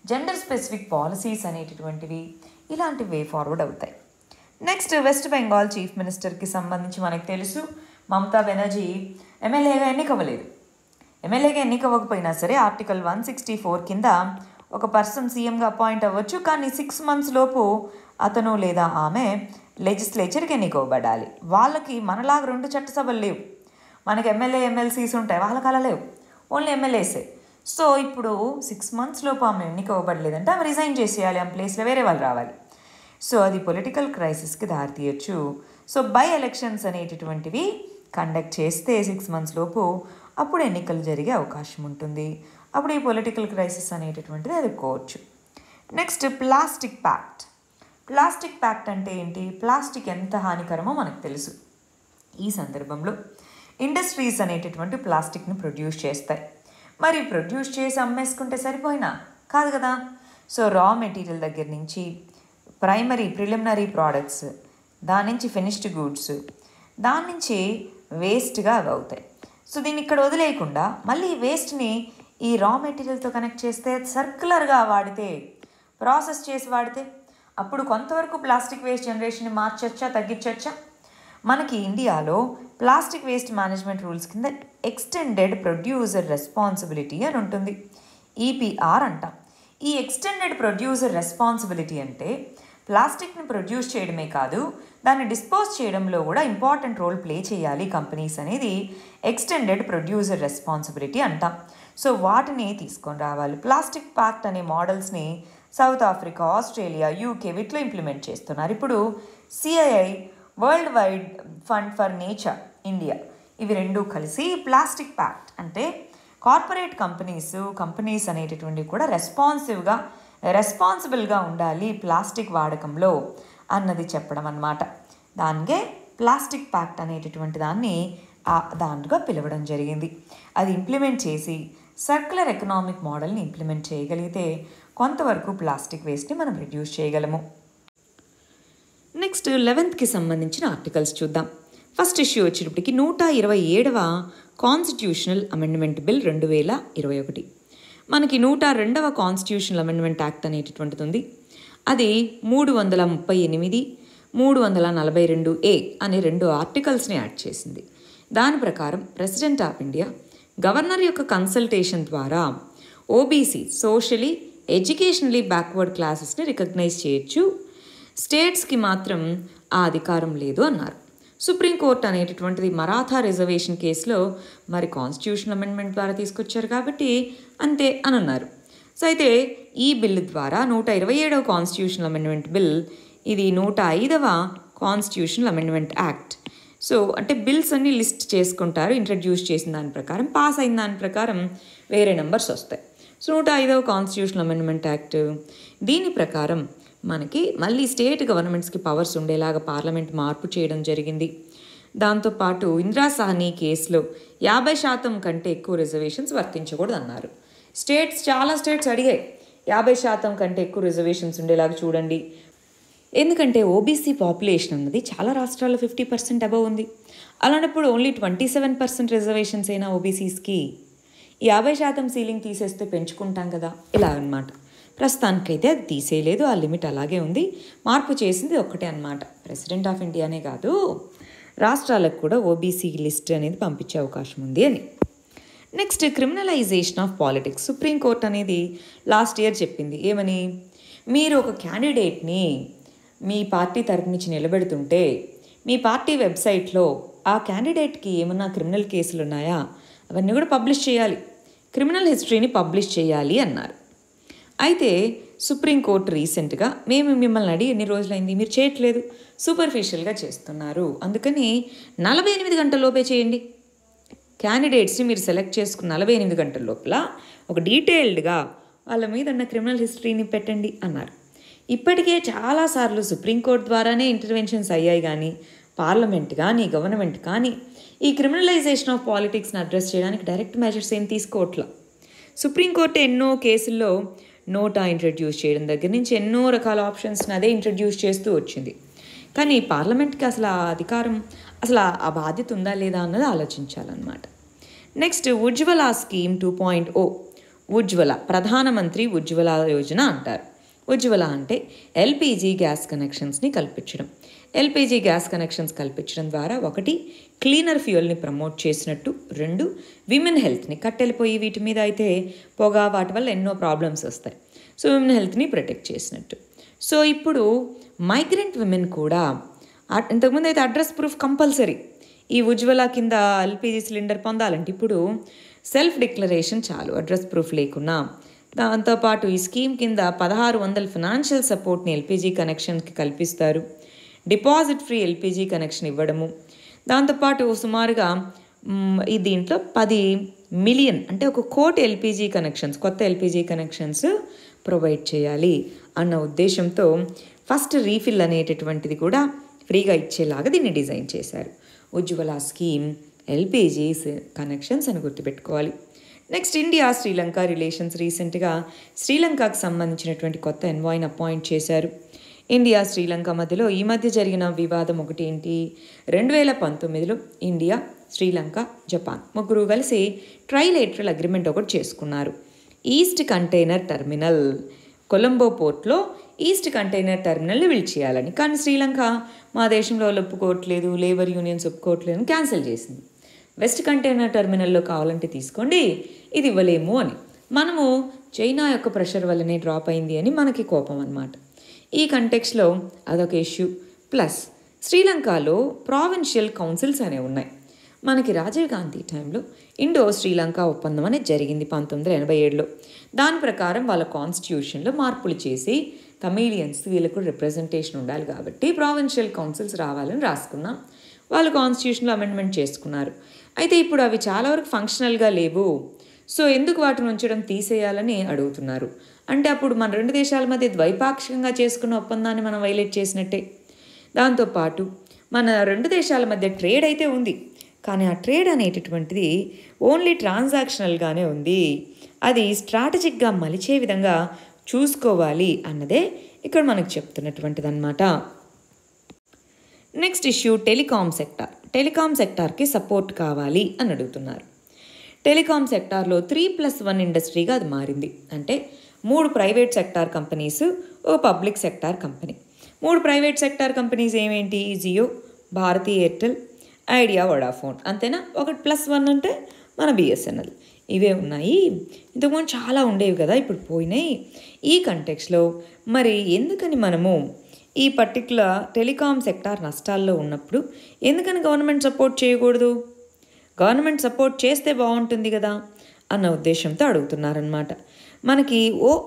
జెండర్ స్పెసిఫిక్ పాలసీస్ అనేటటువంటివి ఇలాంటి వే ఫార్వర్డ్ అవుతాయి. నెక్స్ట్, వెస్ట్ బెంగాల్ చీఫ్ మినిస్టర్కి సంబంధించి మనకు తెలుసు, మమతా బెనర్జీ ఎమ్మెల్యేగా ఎన్నికవ్వలేదు. ఎమ్మెల్యేగా ఎన్నికవ్వకపోయినా సరే ఆర్టికల్ 164 కింద ఒక పర్సన్ సీఎంగా అపాయింట్ అవ్వచ్చు, కానీ 6 months లోపు అతను లేదా ఆమె లెజిస్లేచర్కి ఎన్నికవ్వబడాలి. వాళ్ళకి మనలాగా 2 చట్టసభలు లేవు. మనకి ఎమ్మెల్యే ఎమ్మెల్సీస్ ఉంటాయి, వాళ్ళకి అలా లేవు, ఓన్లీ ఎమ్మెల్యేసే. సో ఇప్పుడు 6 months లోపు ఆమె ఎన్నికవ్వబడలేదంటే ఆమె రిజైన్ చేసేయాలి, ఆమె ప్లేస్లో వేరే వాళ్ళు రావాలి. సో అది పొలిటికల్ క్రైసిస్కి దారితీయచ్చు. సో బై ఎలక్షన్స్ అనేటటువంటివి కండక్ట్ చేస్తే 6 months లోపు అప్పుడు ఎన్నికలు జరిగే అవకాశం ఉంటుంది. అప్పుడు ఈ పొలిటికల్ క్రైసిస్ అనేటటువంటిది ఎదుర్కోవచ్చు. Next, plastic pact. Plastic pact అంటే ఏంటి? ప్లాస్టిక్ ఎంత హానికరమో మనకు తెలుసు. ఈ సందర్భంలో ఇండస్ట్రీస్ అనేటటువంటి ప్లాస్టిక్ని ప్రొడ్యూస్ చేస్తాయి. మరి ప్రొడ్యూస్ చేసి అమ్మేసుకుంటే సరిపోయినా కాదు కదా. సో రా మెటీరియల్ దగ్గర నుంచి ప్రిలిమినరీ ప్రోడక్ట్స్, దాని నుంచి ఫినిష్డ్ గూడ్స్, దాని నుంచి వేస్ట్గా అవి అవుతాయి. సో దీన్ని ఇక్కడ వదిలేయకుండా మళ్ళీ ఈ వేస్ట్ని ఈ రా మెటీరియల్తో కనెక్ట్ చేస్తే, సర్క్యులర్గా వాడితే, ప్రాసెస్ చేసి వాడితే అప్పుడు కొంతవరకు ప్లాస్టిక్ వేస్ట్ జనరేషన్ని మార్చొచ్చా, తగ్గించవచ్చా? మనకి ఇండియాలో ప్లాస్టిక్ వేస్ట్ మేనేజ్మెంట్ రూల్స్ కింద ఎక్స్టెండెడ్ ప్రొడ్యూసర్ రెస్పాన్సిబిలిటీ అని ఉంటుంది, ఈపీఆర్ అంటాం. ఈ ఎక్స్టెండెడ్ ప్రొడ్యూసర్ రెస్పాన్సిబిలిటీ అంటే ప్లాస్టిక్ని ప్రొడ్యూస్ చేయడమే కాదు, దాన్ని డిస్పోజ్ చేయడంలో కూడా ఇంపార్టెంట్ రోల్ ప్లే చేయాలి కంపెనీస్ అనేది ఎక్స్టెండెడ్ ప్రొడ్యూసర్ రెస్పాన్సిబిలిటీ అంటాం. సో వాటిని తీసుకొని రావాలి. ప్లాస్టిక్ ప్యాక్ట్ అనే మోడల్స్ని సౌత్ ఆఫ్రికా, ఆస్ట్రేలియా, యూకే వీటిలో ఇంప్లిమెంట్ చేస్తున్నారు. ఇప్పుడు CII, world wide fund for nature India, ఇవి రెండూ కలిసి ప్లాస్టిక్ ప్యాక్ట్ అంటే కార్పొరేట్ కంపెనీస్ అనేటటువంటివి కూడా రెస్పాన్సిబుల్గా ఉండాలి ప్లాస్టిక్ వాడకంలో అన్నది చెప్పడం అన్నమాట. దానికే ప్లాస్టిక్ ప్యాక్ట్ అనేటటువంటి దానిగా పిలవడం జరిగింది. అది ఇంప్లిమెంట్ చేసి సర్క్యులర్ ఎకనామిక్ మోడల్ని ఇంప్లిమెంట్ చేయగలిగితే కొంతవరకు ప్లాస్టిక్ వేస్ట్ని మనం రిడ్యూస్ చేయగలము. నెక్స్ట్ 11th సంబంధించిన ఆర్టికల్స్ చూద్దాం. ఫస్ట్ ఇష్యూ వచ్చేటప్పటికి 127వ కాన్స్టిట్యూషనల్ అమెండ్మెంట్ బిల్ 2021. మనకి 102వ కాన్స్టిట్యూషనల్ అమెండ్మెంట్ యాక్ట్ అనేటటువంటిది ఉంది. అది 338, 342A అనే 2 ఆర్టికల్స్ని యాడ్ చేసింది. దాని ప్రకారం ప్రెసిడెంట్ ఆఫ్ ఇండియా గవర్నర్ యొక్క కన్సల్టేషన్ ద్వారా ఓబీసీ, సోషలీ ఎడ్యుకేషనలీ బ్యాక్వర్డ్ క్లాసెస్ని రికగ్నైజ్ చేయొచ్చు, స్టేట్స్కి మాత్రం ఆ అధికారం లేదు అన్నారు. సుప్రీంకోర్టు అనేటటువంటిది మరాఠా రిజర్వేషన్ కేసులో మరి కాన్స్టిట్యూషనల్ అమెండ్మెంట్ ద్వారా తీసుకొచ్చారు కాబట్టి అంతే అని అన్నారు. సో అయితే ఈ బిల్ ద్వారా 127వ కాన్స్టిట్యూషనల్ అమెండ్మెంట్ బిల్, ఇది 105వ కాన్స్టిట్యూషనల్ అమెండ్మెంట్ యాక్ట్. సో అంటే బిల్స్ అన్ని లిస్ట్ చేసుకుంటారు, ఇంట్రడ్యూస్ చేసిన దాని ప్రకారం, పాస్ అయిన దాని ప్రకారం వేరే నెంబర్స్ వస్తాయి. సో 105వ కాన్స్టిట్యూషనల్ అమెండ్మెంట్ యాక్ట్, దీని ప్రకారం మనకి మళ్ళీ స్టేట్ గవర్నమెంట్స్కి పవర్స్ ఉండేలాగా పార్లమెంట్ మార్పు చేయడం జరిగింది. దాంతోపాటు ఇందిరా సాహ్ని కేసులో 50% కంటే ఎక్కువ రిజర్వేషన్స్ వర్తించకూడదు అన్నారు. చాలా స్టేట్స్ అడిగాయి 50% కంటే ఎక్కువ రిజర్వేషన్స్ ఉండేలాగా చూడండి. ఎందుకంటే ఓబీసీ పాపులేషన్ అన్నది చాలా రాష్ట్రాల్లో 50% అబవ్ ఉంది. అలాంటప్పుడు ఓన్లీ 27% రిజర్వేషన్స్ అయినా ఓబీసీస్కి 50% సీలింగ్ తీసేస్తే పెంచుకుంటాం కదా, ఇలా అన్నమాట. ప్రస్తుతానికైతే అది తీసేయలేదు, ఆ లిమిట్ అలాగే ఉంది. మార్పు చేసింది ఒక్కటే అన్నమాట. ప్రెసిడెంట్ ఆఫ్ ఇండియానే కాదు, రాష్ట్రాలకు కూడా ఓబీసీ లిస్ట్ అనేది పంపించే అవకాశం ఉంది అని. Next, criminalization of politics. Supreme court అనేది లాస్ట్ ఇయర్ చెప్పింది ఏమని, మీరు ఒక క్యాండిడేట్ని మీ పార్టీ తరపు నుంచి నిలబెడుతుంటే మీ పార్టీ వెబ్సైట్లో ఆ క్యాండిడేట్కి ఏమన్నా క్రిమినల్ కేసులు ఉన్నాయా అవన్నీ కూడా పబ్లిష్ చేయాలి, క్రిమినల్ హిస్టరీని పబ్లిష్ చేయాలి అన్నారు. అయితే సుప్రీంకోర్టు రీసెంట్గా మేము మిమ్మల్ని అడిగి ఎన్ని రోజులైంది, మీరు చేయట్లేదు, సూపర్ఫిషియల్గా చేస్తున్నారు, అందుకని 48 గంటల్లోపే చేయండి, క్యాండిడేట్స్ని మీరు సెలెక్ట్ చేసుకున్న 48 గంటల లోపల ఒక డీటెయిల్డ్గా వాళ్ళ మీద ఉన్న క్రిమినల్ హిస్టరీని పెట్టండి అన్నారు. ఇప్పటికే చాలాసార్లు సుప్రీంకోర్టు ద్వారానే ఇంటర్వెన్షన్స్ అయ్యాయి, కానీ పార్లమెంట్ కానీ గవర్నమెంట్ కానీ ఈ క్రిమినలైజేషన్ ఆఫ్ పాలిటిక్స్ని అడ్రస్ చేయడానికి డైరెక్ట్ మెజర్స్ ఏం తీసుకోవట్లా. సుప్రీంకోర్టు ఎన్నో కేసుల్లో నోటా ఇంట్రడ్యూస్ చేయడం దగ్గర నుంచి ఎన్నో రకాల ఆప్షన్స్ని అదే ఇంట్రడ్యూస్ చేస్తూ వచ్చింది. కానీ పార్లమెంట్కి అసలు ఆ అధికారం, అసలు ఆ బాధ్యత ఉందా లేదా అన్నది ఆలోచించాలన్నమాట. నెక్స్ట్ ఉజ్వల స్కీమ్ 2.0. ఉజ్వల, ప్రధానమంత్రి ఉజ్వల యోజన అంటారు. ఉజ్వల అంటే ఎల్పిజి గ్యాస్ కనెక్షన్స్ని కల్పించడం. ఎల్పిజి గ్యాస్ కనెక్షన్స్ కల్పించడం ద్వారా 1 క్లీనర్ ఫ్యూయల్ని ప్రమోట్ చేసినట్టు, 2 విమెన్ హెల్త్ని, కట్టెలిపోయి వీటి మీద అయితే పొగ వాటి వల్ల ఎన్నో ప్రాబ్లమ్స్ వస్తాయి, సో విమెన్ హెల్త్ని ప్రొటెక్ట్ చేసినట్టు. సో ఇప్పుడు మైగ్రెంట్ విమెన్ కూడా, ఇంతకుముందు అయితే అడ్రస్ ప్రూఫ్ కంపల్సరీ ఈ ఉజ్వల కింద ఎల్పిజి సిలిండర్ పొందాలంటే, ఇప్పుడు సెల్ఫ్ డిక్లరేషన్ చాలు అడ్రస్ ప్రూఫ్ లేకున్నా. దాంతోపాటు ఈ స్కీమ్ కింద 1600 ఫినాన్షియల్ సపోర్ట్ని ఎల్పిజి కనెక్షన్కి కల్పిస్తారు. డిపాజిట్ ఫ్రీ ఎల్పిజి కనెక్షన్ ఇవ్వడము, దాంతోపాటు సుమారుగా ఈ దీంట్లో 10 మిలియన్ అంటే 1 కోటి ఎల్పిజి కనెక్షన్స్, కొత్త ఎల్పిజి కనెక్షన్స్ ప్రొవైడ్ చేయాలి అన్న ఉద్దేశంతో ఫస్ట్ రీఫిల్ అనేటటువంటిది కూడా ఫ్రీగా ఇచ్చేలాగా దీన్ని డిజైన్ చేశారు. ఉజ్వల స్కీమ్ ఎల్పిజి కనెక్షన్స్ అని గుర్తుపెట్టుకోవాలి. Next India Sri Lanka relations. రీసెంట్గా శ్రీలంకకు సంబంధించినటువంటి కొత్త ఎన్వాయ్ని అపాయింట్ చేశారు. ఇండియా శ్రీలంక మధ్యలో ఈ మధ్య జరిగిన వివాదం ఒకటి ఏంటి, 2019లో ఇండియా, శ్రీలంక, జపాన్ ముగ్గురు కలిసి ట్రైలేటరల్ అగ్రిమెంట్ ఒకటి చేసుకున్నారు. ఈస్ట్ కంటైనర్ టెర్మినల్, కొలంబో పోర్ట్లో ఈస్ట్ కంటైనర్ టెర్మినల్ని బిల్డ్ చేయాలని. కానీ శ్రీలంక మా దేశంలో ఒప్పుకోవట్లేదు, లేబర్ యూనియన్స్ ఒప్పుకోవట్లేదు అని క్యాన్సిల్ చేసింది. వెస్ట్ కంటైనర్ టెర్మినల్లో కావాలంటే తీసుకోండి, ఇది ఇవ్వలేము అని. మనము చైనా యొక్క ప్రెషర్ వల్లనే డ్రాప్ అయింది అని మనకి కోపం అన్నమాట. ఈ కంటెక్స్లో అదొక ఇష్యూ. ప్లస్ శ్రీలంకలో ప్రావిన్షియల్ కౌన్సిల్స్ అనేవి ఉన్నాయి. మనకి రాజీవ్ గాంధీ టైంలో ఇండో శ్రీలంక ఒప్పందం అనేది జరిగింది 1987లో. దాని ప్రకారం వాళ్ళ కాన్స్టిట్యూషన్లో మార్పులు చేసి తమిళియన్స్ వీళ్ళకు రిప్రజెంటేషన్ ఉండాలి కాబట్టి ప్రావిన్షియల్ కౌన్సిల్స్ రావాలని రాసుకున్నాం. వాళ్ళు కాన్స్టిట్యూషన్లో అమెండ్మెంట్ చేసుకున్నారు. అయితే ఇప్పుడు అవి చాలా వరకు ఫంక్షనల్గా లేవు, సో ఎందుకు వాటిని ఉంచడం, తీసేయాలని అడుగుతున్నారు. అంటే అప్పుడు మన 2 దేశాల మధ్య ద్వైపాక్షికంగా చేసుకున్న ఒప్పందాన్ని మనం వైలేట్ చేసినట్టే. దాంతోపాటు మన 2 దేశాల మధ్య ట్రేడ్ అయితే ఉంది, కానీ ఆ ట్రేడ్ అనేటటువంటిది ఓన్లీ ట్రాన్సాక్షనల్గానే ఉంది. అది స్ట్రాటజిక్గా మలిచే విధంగా చూసుకోవాలి అన్నదే ఇక్కడ మనకు చెప్తున్నటువంటిది అన్నమాట. Next issue telecom sector. Telecom సెక్టార్కి సపోర్ట్ కావాలి అని అడుగుతున్నారు. టెలికాం సెక్టార్లో 3+1 ఇండస్ట్రీగా అది మారింది. అంటే 3 ప్రైవేట్ సెక్టార్ కంపెనీస్, ఓ public sector company. 3 private sector companies ఏమేంటి, జియో, భారతీ ఎయిర్టెల్, ఐడియా, వొడాఫోన్, అంతేనా. 1+1 అంటే మన బిఎస్ఎన్ఎల్. ఇవే ఉన్నాయి. ఇంతకుముందు చాలా ఉండేవి కదా, ఇప్పుడు పోయినాయి. ఈ కంటెక్స్లో మరి ఎందుకని మనము ఈ పర్టికులర్ టెలికాం సెక్టార్ నష్టాల్లో ఉన్నప్పుడు ఎందుకని గవర్నమెంట్ సపోర్ట్ చేయకూడదు, గవర్నమెంట్ సపోర్ట్ చేస్తే బాగుంటుంది కదా అన్న ఉద్దేశంతో అడుగుతున్నారనమాట. మనకి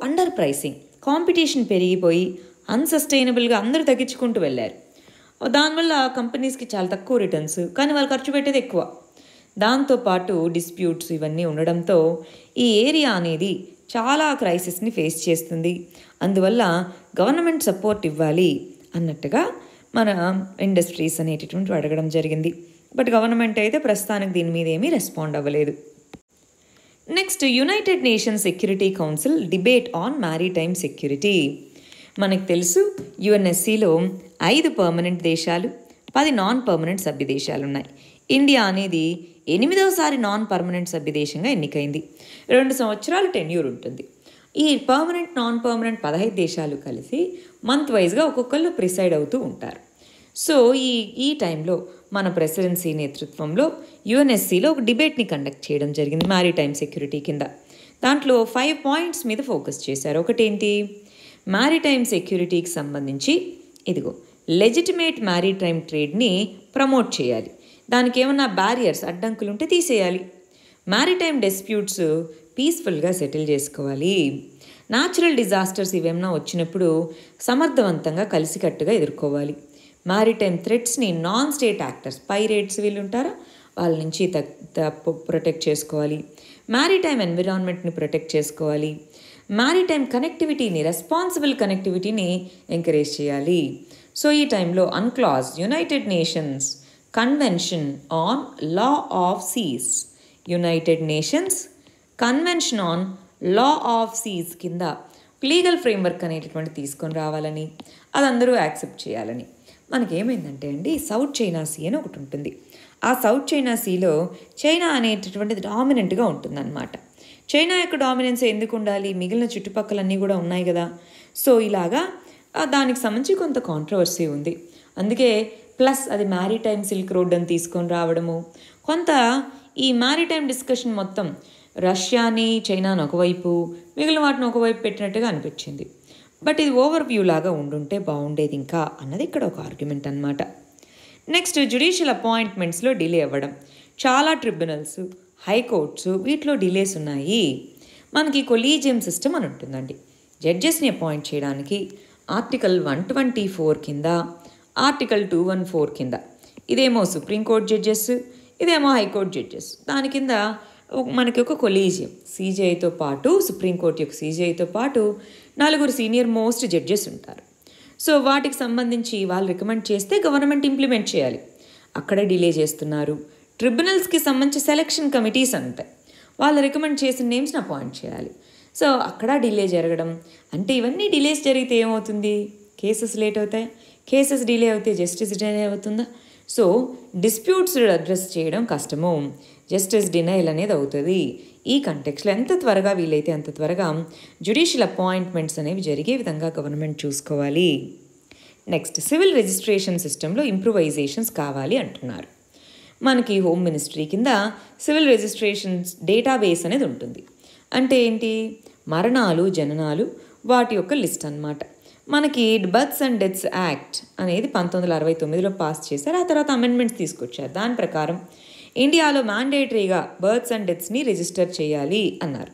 అండర్ ప్రైసింగ్, కాంపిటీషన్ పెరిగిపోయి అన్సస్టైనబుల్గా అందరూ తగ్గించుకుంటూ వెళ్ళారు. దానివల్ల కంపెనీస్కి చాలా తక్కువ రిటర్న్స్, కానీ వాళ్ళు ఖర్చు పెట్టేది ఎక్కువ. దాంతోపాటు డిస్ప్యూట్స్ ఇవన్నీ ఉండడంతో ఈ ఏరియా అనేది చాలా క్రైసిస్ని ఫేస్ చేస్తుంది. అందువల్ల గవర్నమెంట్ సపోర్ట్ ఇవ్వాలి అన్నట్టుగా మన ఇండస్ట్రీస్ అనేటటువంటి అడగడం జరిగింది. బట్ గవర్నమెంట్ అయితే ప్రస్తుతానికి దీని మీద ఏమీ రెస్పాండ్ అవ్వలేదు. Next United nations security council debate on maritime security. మనకు తెలుసు యుఎన్ఎస్సిలో 5 పర్మనెంట్ దేశాలు, 10 నాన్ పర్మనెంట్ సభ్య దేశాలు ఉన్నాయి. ఇండియా అనేది 8వసారి నాన్ పర్మనెంట్ సభ్య దేశంగా ఎన్నికైంది. 2 సంవత్సరాలు టెన్యూర్ ఉంటుంది. ఈ పర్మనెంట్ నాన్ పర్మనెంట్ 15 దేశాలు కలిసి మంత్ వైజ్గా ఒక్కొక్కళ్ళు ప్రిసైడ్ అవుతూ ఉంటారు. సో ఈ టైంలో మన ప్రెసిడెన్సీ నేతృత్వంలో యుఎన్ఎస్సిలో ఒక డిబేట్ని కండక్ట్ చేయడం జరిగింది మ్యారిటైమ్ సెక్యూరిటీ కింద. దాంట్లో 5 పాయింట్స్ మీద ఫోకస్ చేశారు. ఒకటేంటి, మ్యారిటైమ్ సెక్యూరిటీకి సంబంధించి ఇదిగో లెజిటిమేట్ మ్యారిటైమ్ ట్రేడ్ని ప్రమోట్ చేయాలి. దానికి ఏమన్నా బ్యారియర్స్, అడ్డంకులు ఉంటే తీసేయాలి. మ్యారిటైమ్ డిస్ప్యూట్స్ పీస్ఫుల్గా సెటిల్ చేసుకోవాలి. న్యాచురల్ డిజాస్టర్స్ ఇవేమన్నా వచ్చినప్పుడు సమర్థవంతంగా కలిసికట్టుగా ఎదుర్కోవాలి. మ్యారిటైమ్ థ్రెట్స్ని నాన్ స్టేట్ యాక్టర్స్, పైరేట్స్ వీళ్ళు ఉంటారా, వాళ్ళ నుంచి ప్రొటెక్ట్ చేసుకోవాలి. మ్యారిటైమ్ ఎన్విరాన్మెంట్ని ప్రొటెక్ట్ చేసుకోవాలి. మ్యారిటైమ్ కనెక్టివిటీని, రెస్పాన్సిబుల్ కనెక్టివిటీని ఎంకరేజ్ చేయాలి. సో ఈ టైంలో UNCLOS United Nations convention on law of Seas, United Nations convention on law of Seas కింద లీగల్ ఫ్రేమ్వర్క్ అనేటటువంటి తీసుకొని రావాలని, అది అందరూ యాక్సెప్ట్ చేయాలని. మనకేమైందంటే అండి, సౌత్ చైనా సీ అని ఒకటి ఉంటుంది. ఆ సౌత్ చైనా సీలో చైనా అనేటటువంటిది డామినెంట్గా ఉంటుందన్నమాట. చైనా యొక్క డామినెన్స్ ఎందుకు ఉండాలి? మిగిలిన చుట్టుపక్కలన్నీ కూడా ఉన్నాయి కదా. సో ఇలాగా దానికి సంబంధించి కొంత కాంట్రవర్సీ ఉంది. అందుకే ప్లస్ అది మ్యారిటైమ్ సిల్క్ రోడ్ అని తీసుకొని రావడము, కొంత ఈ మ్యారిటైమ్ డిస్కషన్ మొత్తం రష్యాని చైనాను ఒకవైపు, మిగిలిన వాటిని ఒకవైపు పెట్టినట్టుగా అనిపించింది. బట్ ఇది ఓవర్ వ్యూ లాగా ఉండుంటే బాగుండేది ఇంకా అన్నది ఇక్కడ ఒక ఆర్గ్యుమెంట్ అనమాట. నెక్స్ట్, జ్యుడిషియల్ అపాయింట్మెంట్స్లో డిలే అవ్వడం. చాలా ట్రిబ్యునల్స్, హైకోర్ట్స్ వీటిలో డిలేస్ ఉన్నాయి. మనకి కొలీజియం సిస్టమ్ అని ఉంటుందండి. జడ్జెస్ని అపాయింట్ చేయడానికి ఆర్టికల్ 124 కింద, ఆర్టికల్ 214 కింద, ఇదేమో సుప్రీంకోర్టు జడ్జెస్, ఇదేమో హైకోర్టు జడ్జెస్. దాని కింద మనకి ఒక కొలీజియం, సీజేఐతో పాటు, సుప్రీంకోర్టు యొక్క సీజేఐతో పాటు 4 సీనియర్ మోస్ట్ జడ్జెస్ ఉంటారు. సో వాటికి సంబంధించి వాళ్ళు రికమెండ్ చేస్తే గవర్నమెంట్ ఇంప్లిమెంట్ చేయాలి. అక్కడ డిలే చేస్తున్నారు. ట్రిబ్యునల్స్కి సంబంధించి సెలక్షన్ కమిటీస్ ఉంటాయి, వాళ్ళు రికమెండ్ చేసిన నేమ్స్ని అపాయింట్ చేయాలి. సో అక్కడ డిలే జరగడం అంటే, ఇవన్నీ డిలేస్ జరిగితే ఏమవుతుంది? కేసెస్ లేట్ అవుతాయి. కేసెస్ డిలే అవుతే జస్టిస్ డిలే అవుతుందా? సో డిస్ప్యూట్స్ అడ్రస్ చేయడం కష్టము, జస్టిస్ డినైల్ అనేది అవుతుంది. ఈ కంటెక్స్లో ఎంత త్వరగా వీలైతే అంత త్వరగా జ్యుడిషియల్ అపాయింట్మెంట్స్ అనేవి జరిగే విధంగా గవర్నమెంట్ చూసుకోవాలి. నెక్స్ట్, సివిల్ రిజిస్ట్రేషన్ సిస్టంలో ఇంప్రూవైజేషన్స్ కావాలి అంటున్నారు. మనకి హోమ్ మినిస్ట్రీ కింద సివిల్ రిజిస్ట్రేషన్స్ డేటాబేస్ అనేది ఉంటుంది. అంటే ఏంటి? మరణాలు, జననాలు, వాటి యొక్క లిస్ట్ అన్నమాట. మనకి బర్త్స్ అండ్ డెత్స్ యాక్ట్ అనేది 1969లో పాస్ చేశారు. ఆ తర్వాత అమెండ్మెంట్స్ తీసుకొచ్చారు. దాని ప్రకారం ఇండియాలో మ్యాండేటరీగా బర్త్స్ అండ్ డెత్స్ని రిజిస్టర్ చేయాలి అన్నారు.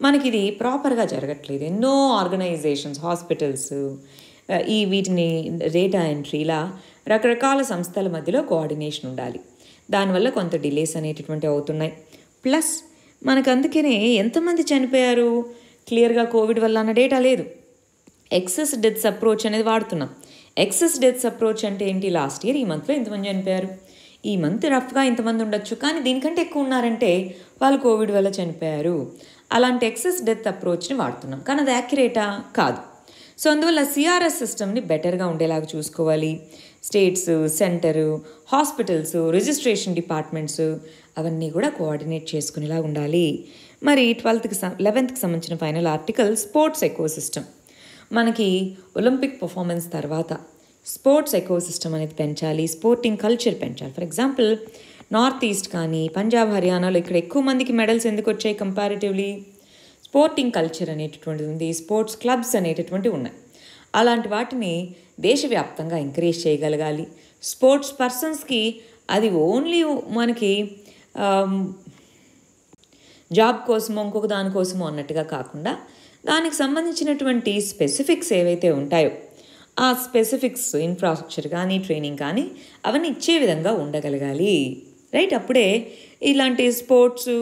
మనకి ఇది ప్రాపర్గా జరగట్లేదు. ఎన్నో ఆర్గనైజేషన్స్, హాస్పిటల్స్, వీటిని డేటా ఎంట్రీలా రకరకాల సంస్థల మధ్యలో కోఆర్డినేషన్ ఉండాలి. దానివల్ల కొంత డిలేస్ అనేటటువంటి అవుతున్నాయి. ప్లస్ మనకు అందుకనే ఎంతమంది చనిపోయారు క్లియర్గా కోవిడ్ వల్ల అన్న డేటా లేదు. ఎక్సెస్ డెత్స్ అప్రోచ్ అనేది వాడుతున్నాం. ఎక్సెస్ డెత్స్ అప్రోచ్ అంటే ఏంటి? లాస్ట్ ఇయర్ ఈ మంత్లో ఇంతమంది చనిపోయారు, ఈ మంత్ రఫ్గా ఇంతమంది ఉండొచ్చు, కానీ దీనికంటే ఎక్కువ ఉన్నారంటే వాళ్ళు కోవిడ్ వల్ల చనిపోయారు. అలాంటి ఎక్సెస్ డెత్ అప్రోచ్ని వాడుతున్నాం, కానీ అది యాక్యురేటా? కాదు. సో అందువల్ల సిఆర్ఎస్ సిస్టమ్ని బెటర్గా ఉండేలాగా చూసుకోవాలి. States, centre, hospitals, registration departments అవన్నీ కూడా కోఆర్డినేట్ చేసుకునేలా ఉండాలి. మరి 11th సంబంధించిన final article sports eco system. మనకి ఒలింపిక్ పర్ఫార్మెన్స్ తర్వాత స్పోర్ట్స్ ఎకో సిస్టమ్ అనేది పెంచాలి, స్పోర్టింగ్ కల్చర్ పెంచాలి. ఫర్ ఎగ్జాంపుల్ నార్త్ ఈస్ట్ కానీ పంజాబ్, హర్యానాలో ఇక్కడ ఎక్కువ మందికి మెడల్స్ ఎందుకు వచ్చాయి కంపారిటివ్లీ? స్పోర్టింగ్ కల్చర్ అనేటటువంటిది ఉంది, స్పోర్ట్స్ క్లబ్స్ అనేటటువంటివి ఉన్నాయి. అలాంటి వాటిని దేశవ్యాప్తంగా ఎంకరేజ్ చేయగలగాలి. స్పోర్ట్స్ పర్సన్స్కి అది ఓన్లీ మనకి జాబ్ కోసమో ఇంకొక దానికోసమో అన్నట్టుగా కాకుండా దానికి సంబంధించినటువంటి స్పెసిఫిక్స్ ఏవైతే ఉంటాయో ఆ స్పెసిఫిక్స్, ఇన్ఫ్రాస్ట్రక్చర్ కానీ ట్రైనింగ్ కానీ అవన్నీ ఇచ్చే విధంగా ఉండగలగాలి. రైట్? అప్పుడే ఇలాంటి స్పోర్ట్స్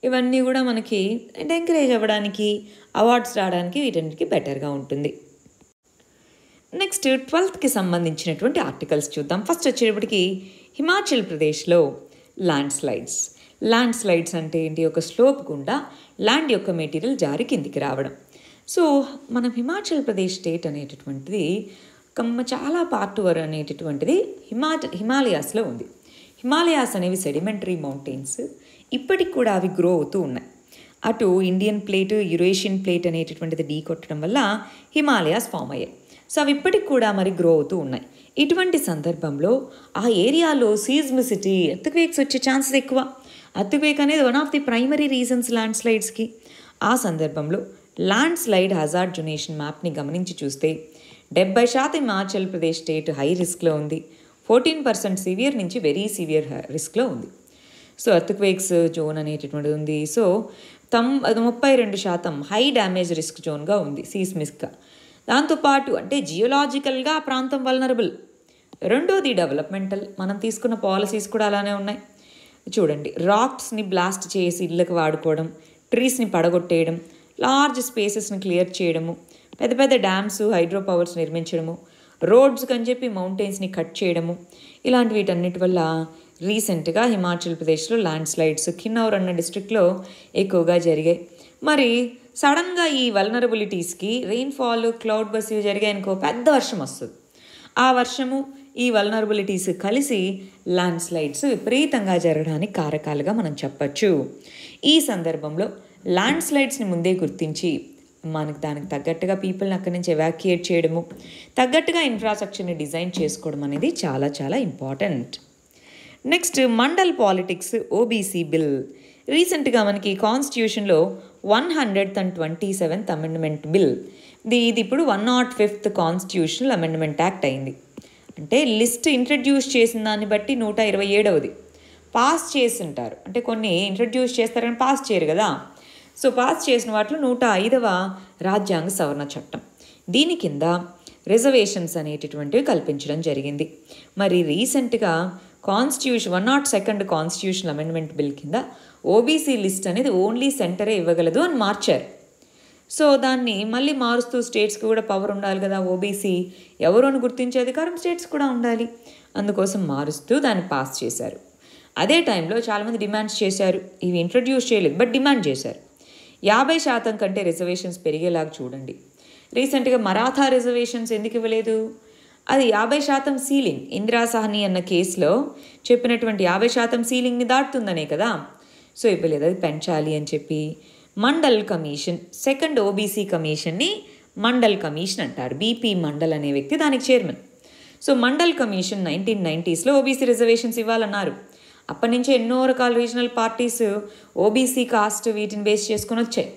ఇవన్నీ కూడా మనకి ఎంకరేజ్ అవ్వడానికి, అవార్డ్స్ రావడానికి వీటన్నిటికీ బెటర్గా ఉంటుంది. నెక్స్ట్ 12th సంబంధించినటువంటి ఆర్టికల్స్ చూద్దాం. ఫస్ట్ వచ్చేటప్పటికి హిమాచల్ ప్రదేశ్లో ల్యాండ్ స్లైడ్స్. ల్యాండ్ స్లైడ్స్ అంటే ఏంటి? ఒక స్లోప్ గుండా ల్యాండ్ యొక్క మెటీరియల్ జారి కిందికి రావడం. సో మనం హిమాచల్ ప్రదేశ్ స్టేట్ అనేటటువంటిది చాలా పార్ట్ అనేటటువంటిది హిమాలయాస్లో ఉంది. హిమాలయాస్ అనేవి సెడిమెంటరీ మౌంటైన్స్, ఇప్పటికి కూడా అవి గ్రో అవుతూ ఉన్నాయి. అటు ఇండియన్ ప్లేట్, యురేషియన్ ప్లేట్ అనేటటువంటిది ఢీ కొట్టడం వల్ల హిమాలయాస్ ఫామ్ అయ్యాయి. సో అవి ఇప్పటికి కూడా మరి గ్రో అవుతూ ఉన్నాయి. ఇటువంటి సందర్భంలో ఆ ఏరియాలో సీజ్మిసిటీ, ఎర్త్క్వేక్స్ వచ్చే ఛాన్సెస్ ఎక్కువ. ఎర్త్క్వేక్ అనేది one of the primary reasons ల్యాండ్ స్లైడ్స్కి. ఆ సందర్భంలో ల్యాండ్ స్లైడ్ హజార్డ్ జొనేషన్ మ్యాప్ని గమనించి చూస్తే 70% హిమాచల్ ప్రదేశ్ స్టేట్ హై రిస్క్లో ఉంది, 14% సివియర్ నుంచి వెరీ సివియర్ రిస్క్లో ఉంది. సో ఎర్త్క్వేక్స్ జోన్ అనేటటువంటిది ఉంది. సో 32% హై డ్యామేజ్ రిస్క్ జోన్గా ఉంది సీస్మిక్గా. దాంతోపాటు అంటే జియోలాజికల్గా ఆ ప్రాంతం వల్నరబుల్. రెండోది డెవలప్మెంటల్, మనం తీసుకున్న పాలసీస్ కూడా అలానే ఉన్నాయి. చూడండి, రాక్స్ని బ్లాస్ట్ చేసి ఇళ్ళకి వాడుకోవడం, ట్రీస్ని పడగొట్టేయడం, లార్జ్ స్పేసెస్ని క్లియర్ చేయడము, పెద్ద పెద్ద డ్యామ్స్, హైడ్రో పవర్స్ నిర్మించడము, రోడ్స్ అని చెప్పి మౌంటైన్స్ని కట్ చేయడము, ఇలాంటి వీటన్నిటి వల్ల రీసెంట్గా హిమాచల్ ప్రదేశ్లో ల్యాండ్ స్లైడ్స్ కిన్నౌర్ అన్న డిస్ట్రిక్ట్లో ఎక్కువగా జరిగాయి. మరి సడన్గా ఈ వల్నరబిలిటీస్కి రెయిన్ఫాల్, క్లౌడ్ బస్ ఇవి జరిగాయనుకో, పెద్ద వర్షం వస్తుంది. ఆ వర్షము, ఈ వల్నరబిలిటీస్ కలిసి ల్యాండ్ స్లైడ్స్ విపరీతంగా జరగడానికి కారకాలుగా మనం చెప్పచ్చు. ఈ సందర్భంలో ల్యాండ్ స్లైడ్స్ని ముందే గుర్తించి మనకు దానికి తగ్గట్టుగా పీపుల్ని అక్కడి నుంచి ఎవాక్యుయేట్ చేయడము, తగ్గట్టుగా ఇన్ఫ్రాస్ట్రక్చర్ని డిజైన్ చేసుకోవడం అనేది చాలా చాలా important. Next, mandal politics OBC bill. రీసెంట్గా మనకి కాన్స్టిట్యూషన్లో 127th అమెండ్మెంట్ బిల్, ఇది ఇప్పుడు 105th కాన్స్టిట్యూషనల్ అమెండ్మెంట్ యాక్ట్ అయింది. అంటే లిస్ట్ ఇంట్రడ్యూస్ చేసిన దాన్ని బట్టి 127వది పాస్ చేసి ఉంటారు. అంటే కొన్ని ఇంట్రడ్యూస్ చేస్తారని పాస్ చేయరు కదా. సో పాస్ చేసిన వాటిలో 105వ రాజ్యాంగ సవరణ చట్టం. దీని కింద రిజర్వేషన్స్ అనేటటువంటివి కల్పించడం జరిగింది. మరి రీసెంట్గా 102nd కాన్స్టిట్యూషనల్ అమెండ్మెంట్ బిల్ కింద ఓబీసీ లిస్ట్ అనేది ఓన్లీ సెంటరే ఇవ్వగలదు అని మార్చారు. సో దాన్ని మళ్ళీ మారుస్తూ స్టేట్స్కి కూడా పవర్ ఉండాలి కదా, ఓబీసీ ఎవరు అని గుర్తించే అధికారం స్టేట్స్ కూడా ఉండాలి, అందుకోసం మారుస్తూ దాన్ని పాస్ చేశారు. అదే టైంలో చాలామంది డిమాండ్స్ చేశారు, ఇవి ఇంట్రడ్యూస్ చేయలేదు బట్ డిమాండ్ చేశారు. 50% కంటే రిజర్వేషన్స్ పెరిగేలాగా చూడండి. రీసెంట్గా మరాఠా రిజర్వేషన్స్ ఎందుకు ఇవ్వలేదు? అది 50% సీలింగ్, ఇందిరా సాహ్ని అన్న కేసులో చెప్పినటువంటి 50% సీలింగ్ని దాటుతుందనే కదా. సో ఇవ్వలేదు, అది పెంచాలి అని చెప్పి మండల్ కమిషన్, సెకండ్ ఓబీసీ కమిషన్ని మండల్ కమిషన్ అంటారు. బీపీ మండల్ అనే వ్యక్తి దానికి చైర్మన్. సో మండల్ కమిషన్ 1990sలో ఓబీసీ రిజర్వేషన్స్ ఇవ్వాలన్నారు. అప్పటి నుంచి ఎన్నో రకాల రీజనల్ పార్టీస్ ఓబీసీ కాస్ట్ వీటిని బేస్ చేసుకొని వచ్చాయి.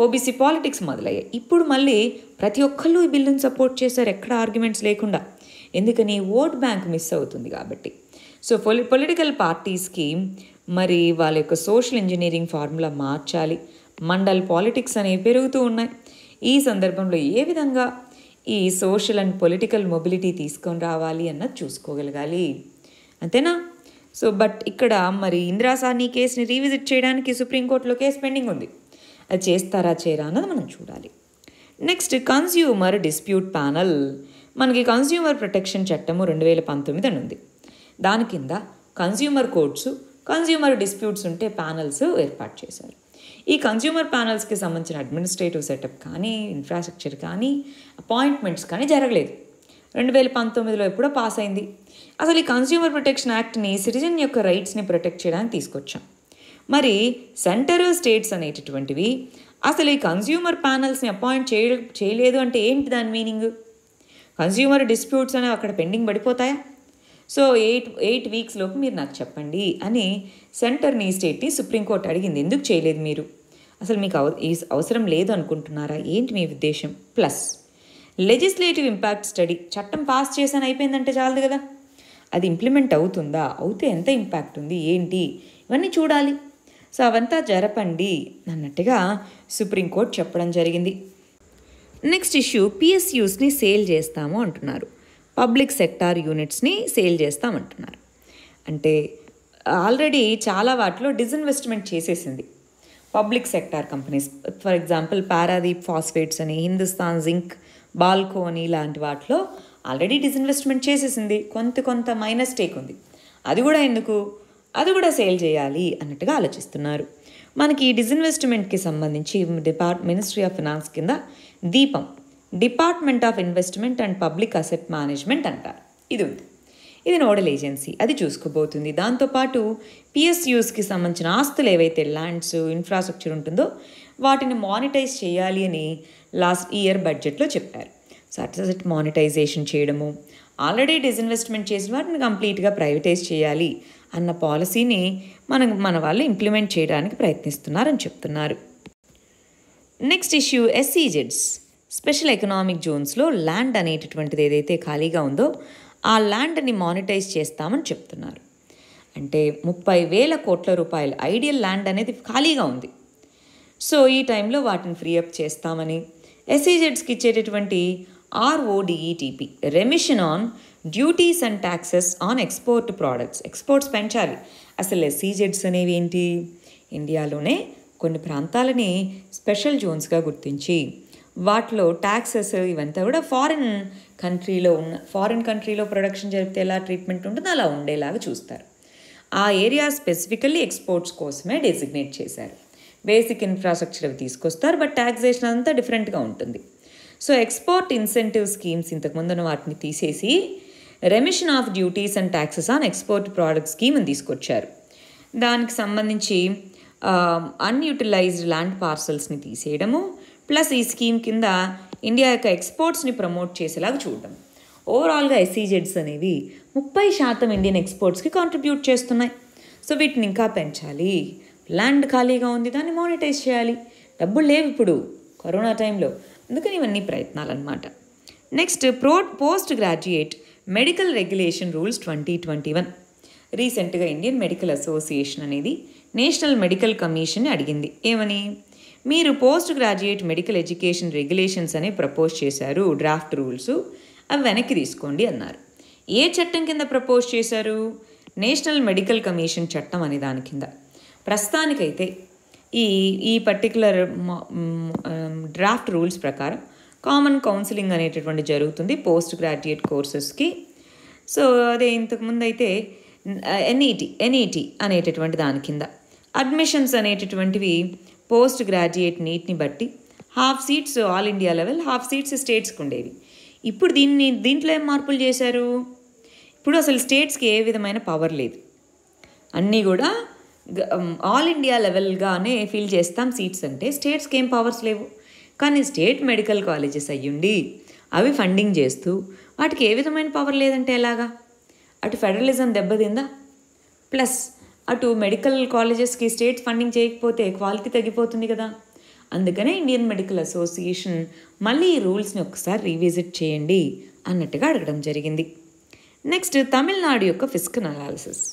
ఓబీసీ పాలిటిక్స్ మొదలయ్యాయి. ఇప్పుడు మళ్ళీ ప్రతి ఒక్కళ్ళు ఈ బిల్లుని సపోర్ట్ చేశారు, ఎక్కడ ఆర్గ్యుమెంట్స్ లేకుండా. ఎందుకని? ఓట్ బ్యాంక్ మిస్ అవుతుంది కాబట్టి. సో పొలిటికల్ పార్టీస్కి మరి వాళ్ళ యొక్క సోషల్ ఇంజనీరింగ్ ఫార్ములా మార్చాలి. మండల్ పాలిటిక్స్ అనేవి పెరుగుతూ ఉన్నాయి. ఈ సందర్భంలో ఏ విధంగా ఈ సోషల్ అండ్ పొలిటికల్ మొబిలిటీ తీసుకొని రావాలి అన్నది చూసుకోగలగాలి, అంతేనా? సో బట్ ఇక్కడ మరి ఇందిరా సాహ్ని కేసుని రీవిజిట్ చేయడానికి సుప్రీంకోర్టులో కేసు పెండింగ్ ఉంది. అది చేస్తారా చేయరా అన్నది మనం చూడాలి. Next, consumer dispute panel. మనకి కన్స్యూమర్ ప్రొటెక్షన్ చట్టము 2019 అని ఉంది. దాని కింద కన్స్యూమర్ కోర్ట్స్, కన్స్యూమర్ డిస్ప్యూట్స్ ఉంటే ప్యానల్స్ ఏర్పాటు చేశారు. ఈ కన్స్యూమర్ ప్యానల్స్కి సంబంధించిన అడ్మినిస్ట్రేటివ్ సెటప్ కానీ, ఇన్ఫ్రాస్ట్రక్చర్ కానీ, అపాయింట్మెంట్స్ కానీ జరగలేదు. 2019లో ఎప్పుడో పాస్ అయింది. అసలు ఈ కన్స్యూమర్ ప్రొటెక్షన్ యాక్ట్ని సిటిజన్ యొక్క రైట్స్ని ప్రొటెక్ట్ చేయడానికి తీసుకొచ్చాం. మరి సెంటర్, స్టేట్స్ అనేటటువంటివి అసలు ఈ కన్స్యూమర్ ప్యానల్స్ని అపాయింట్ చేయలేదు అంటే ఏంటి దాని మీనింగ్? కన్స్యూమర్ డిస్ప్యూట్స్ అనేవి అక్కడ పెండింగ్ పడిపోతాయా? సో 8 weeks లోపు మీరు నాకు చెప్పండి అని సెంటర్ని, స్టేట్ని సుప్రీంకోర్టు అడిగింది. ఎందుకు చేయలేదు మీరు? అసలు మీకు అవసరం లేదు అనుకుంటున్నారా? ఏంటి మీ ఉద్దేశం? Plus legislative impact study. చట్టం పాస్ చేశాను అయిపోయిందంటే చాలదు కదా, అది ఇంప్లిమెంట్ అవుతుందా, అవుతే ఎంత ఇంపాక్ట్ ఉంది ఏంటి, ఇవన్నీ చూడాలి. సో అవంతా జరపండి అన్నట్టుగా సుప్రీంకోర్టు చెప్పడం జరిగింది. నెక్స్ట్ ఇష్యూ, పిఎస్యూస్ని సేల్ చేస్తాము అంటున్నారు. పబ్లిక్ సెక్టార్ యూనిట్స్ని సేల్ చేస్తామంటున్నారు. అంటే ఆల్రెడీ చాలా వాటిలో డిస్ఇన్వెస్ట్మెంట్ చేసేసింది public sector companies. For example Paradip phosphates అని, హిందుస్థాన్ జింక్, బాల్కో అని ఇలాంటి వాటిలో ఆల్రెడీ డిస్ఇన్వెస్ట్మెంట్ చేసేసింది. కొంత మైనస్ స్టేక్ ఉంది. అది కూడా ఎందుకు? అది కూడా సేల్ చేయాలి అన్నట్టుగా ఆలోచిస్తున్నారు. మనకి ఈ డిస్ఇన్వెస్ట్మెంట్కి సంబంధించి మినిస్ట్రీ ఆఫ్ ఫినాన్స్ కింద దీపం, department of investment and public asset management అంటారు, ఇది ఉంది. ఇది నోడల్ ఏజెన్సీ, అది చూసుకోబోతుంది. దాంతోపాటు పిఎస్యూస్కి సంబంధించిన ఆస్తులు ఏవైతే ల్యాండ్స్, ఇన్ఫ్రాస్ట్రక్చర్ ఉంటుందో వాటిని మానిటైజ్ చేయాలి అని లాస్ట్ ఇయర్ బడ్జెట్లో చెప్పారు. సో అసెట్ మానిటైజేషన్ చేయడము, ఆల్రెడీ డిస్ఇన్వెస్ట్మెంట్ చేసిన వాటిని కంప్లీట్గా ప్రైవేటైజ్ చేయాలి అన్న పాలసీని మన వాళ్ళు ఇంప్లిమెంట్ చేయడానికి ప్రయత్నిస్తున్నారని చెప్తున్నారు. నెక్స్ట్ ఇష్యూ, ఎస్ఈజెడ్స్, స్పెషల్ ఎకనామిక్ జోన్స్లో ల్యాండ్ అనేటటువంటిది ఏదైతే ఖాళీగా ఉందో ఆ ల్యాండ్ని మానిటైజ్ చేస్తామని చెప్తున్నారు. అంటే 30,000 కోట్ల రూపాయలు ఐడియల్ ల్యాండ్ అనేది ఖాళీగా ఉంది. సో ఈ టైంలో వాటిని ఫ్రీ అప్ చేస్తామని, ఎస్ఈజెడ్స్కి ఇచ్చేటటువంటి RODETP, remission on duties and taxes on export products. Exports పెంచాలి. అసలు ఎస్ఈజెడ్స్ అనేవి ఏంటి? ఇండియాలోనే కొన్ని ప్రాంతాలని స్పెషల్ జోన్స్గా గుర్తించి వాటిలో ట్యాక్సెస్ ఇవంతా కూడా ఫారిన్ కంట్రీలో ప్రొడక్షన్ జరిపితే ఎలా ట్రీట్మెంట్ ఉంటుందో అలా ఉండేలాగా చూస్తారు. ఆ ఏరియా స్పెసిఫికల్లీ ఎక్స్పోర్ట్స్ కోసమే డెసిగ్నేట్ చేశారు. బేసిక్ ఇన్ఫ్రాస్ట్రక్చర్ అవి తీసుకొస్తారు, బట్ ట్యాక్సేషన్ అంతా డిఫరెంట్గా ఉంటుంది. సో ఎక్స్పోర్ట్ ఇన్సెంటివ్ స్కీమ్స్ ఇంతకుముందున్న వాటిని తీసేసి remission of duties and taxes on export product scheme అని తీసుకొచ్చారు. దానికి సంబంధించి అన్యూటిలైజ్డ్ ల్యాండ్ పార్సల్స్ని తీసేయడము, ప్లస్ ఈ స్కీమ్ కింద ఇండియా యొక్క ఎక్స్పోర్ట్స్ని ప్రమోట్ చేసేలాగా చూడడం. ఓవరాల్గా ఎస్ఈజెడ్స్ అనేవి 30% ఇండియన్ ఎక్స్పోర్ట్స్కి కాంట్రిబ్యూట్ చేస్తున్నాయి. సో వీటిని ఇంకా పెంచాలి. ల్యాండ్ ఖాళీగా ఉంది, దాన్ని మానిటైజ్ చేయాలి. డబ్బులు లేవు ఇప్పుడు కరోనా టైంలో, అందుకని ఇవన్నీ ప్రయత్నాలు అన్నమాట. Next post graduate medical regulation rules 2021. రీసెంట్గా ఇండియన్ మెడికల్ అసోసియేషన్ అనేది నేషనల్ మెడికల్ కమిషన్ అడిగింది. ఏమని? మీరు post graduate medical education regulations అనే ప్రపోజ్ చేశారు, డ్రాఫ్ట్ రూల్స్, అవి వెనక్కి తీసుకోండి అన్నారు. ఏ చట్టం కింద ప్రపోజ్ చేశారు? నేషనల్ మెడికల్ కమిషన్ చట్టం అనే దాని కింద. ప్రస్తుతానికైతే ఈ పర్టికులర్ డ్రాఫ్ట్ రూల్స్ ప్రకారం కామన్ కౌన్సిలింగ్ అనేటటువంటి జరుగుతుంది పోస్ట్ గ్రాడ్యుయేట్ కోర్సెస్కి. సో అదే ఇంతకుముందు అయితే ఎన్ఈటి అనేటటువంటి దాని కింద అడ్మిషన్స్ అనేటటువంటివి పోస్ట్ గ్రాడ్యుయేట్ నీట్ని బట్టి half seats all India level, half seats స్టేట్స్కి ఉండేవి. ఇప్పుడు దీంట్లో ఏం మార్పులు చేశారు? ఇప్పుడు అసలు స్టేట్స్కి ఏ విధమైన పవర్ లేదు, అన్నీ కూడా ఆల్ ఇండియా లెవెల్గానే ఫిల్ చేస్తాం సీట్స్ అంటే. స్టేట్స్కి ఏం పవర్స్ లేవు. కానీ స్టేట్ మెడికల్ కాలేజెస్ అయ్యుండి అవి ఫండింగ్ చేస్తూ వాటికి ఏ విధమైన పవర్ లేదంటే ఎలాగా? అటు ఫెడరలిజం దెబ్బతిందా, ప్లస్ అటు మెడికల్ కాలేజెస్కి స్టేట్ ఫండింగ్ చేయకపోతే క్వాలిటీ తగ్గిపోతుంది కదా. అందుకనే ఇండియన్ మెడికల్ అసోసియేషన్ మళ్ళీ ఈ రూల్స్ని ఒకసారి రీవిజిట్ చేయండి అన్నట్టుగా అడగడం జరిగింది. నెక్స్ట్ తమిళనాడు యొక్క ఫిస్కల్ అనాలిసిస్.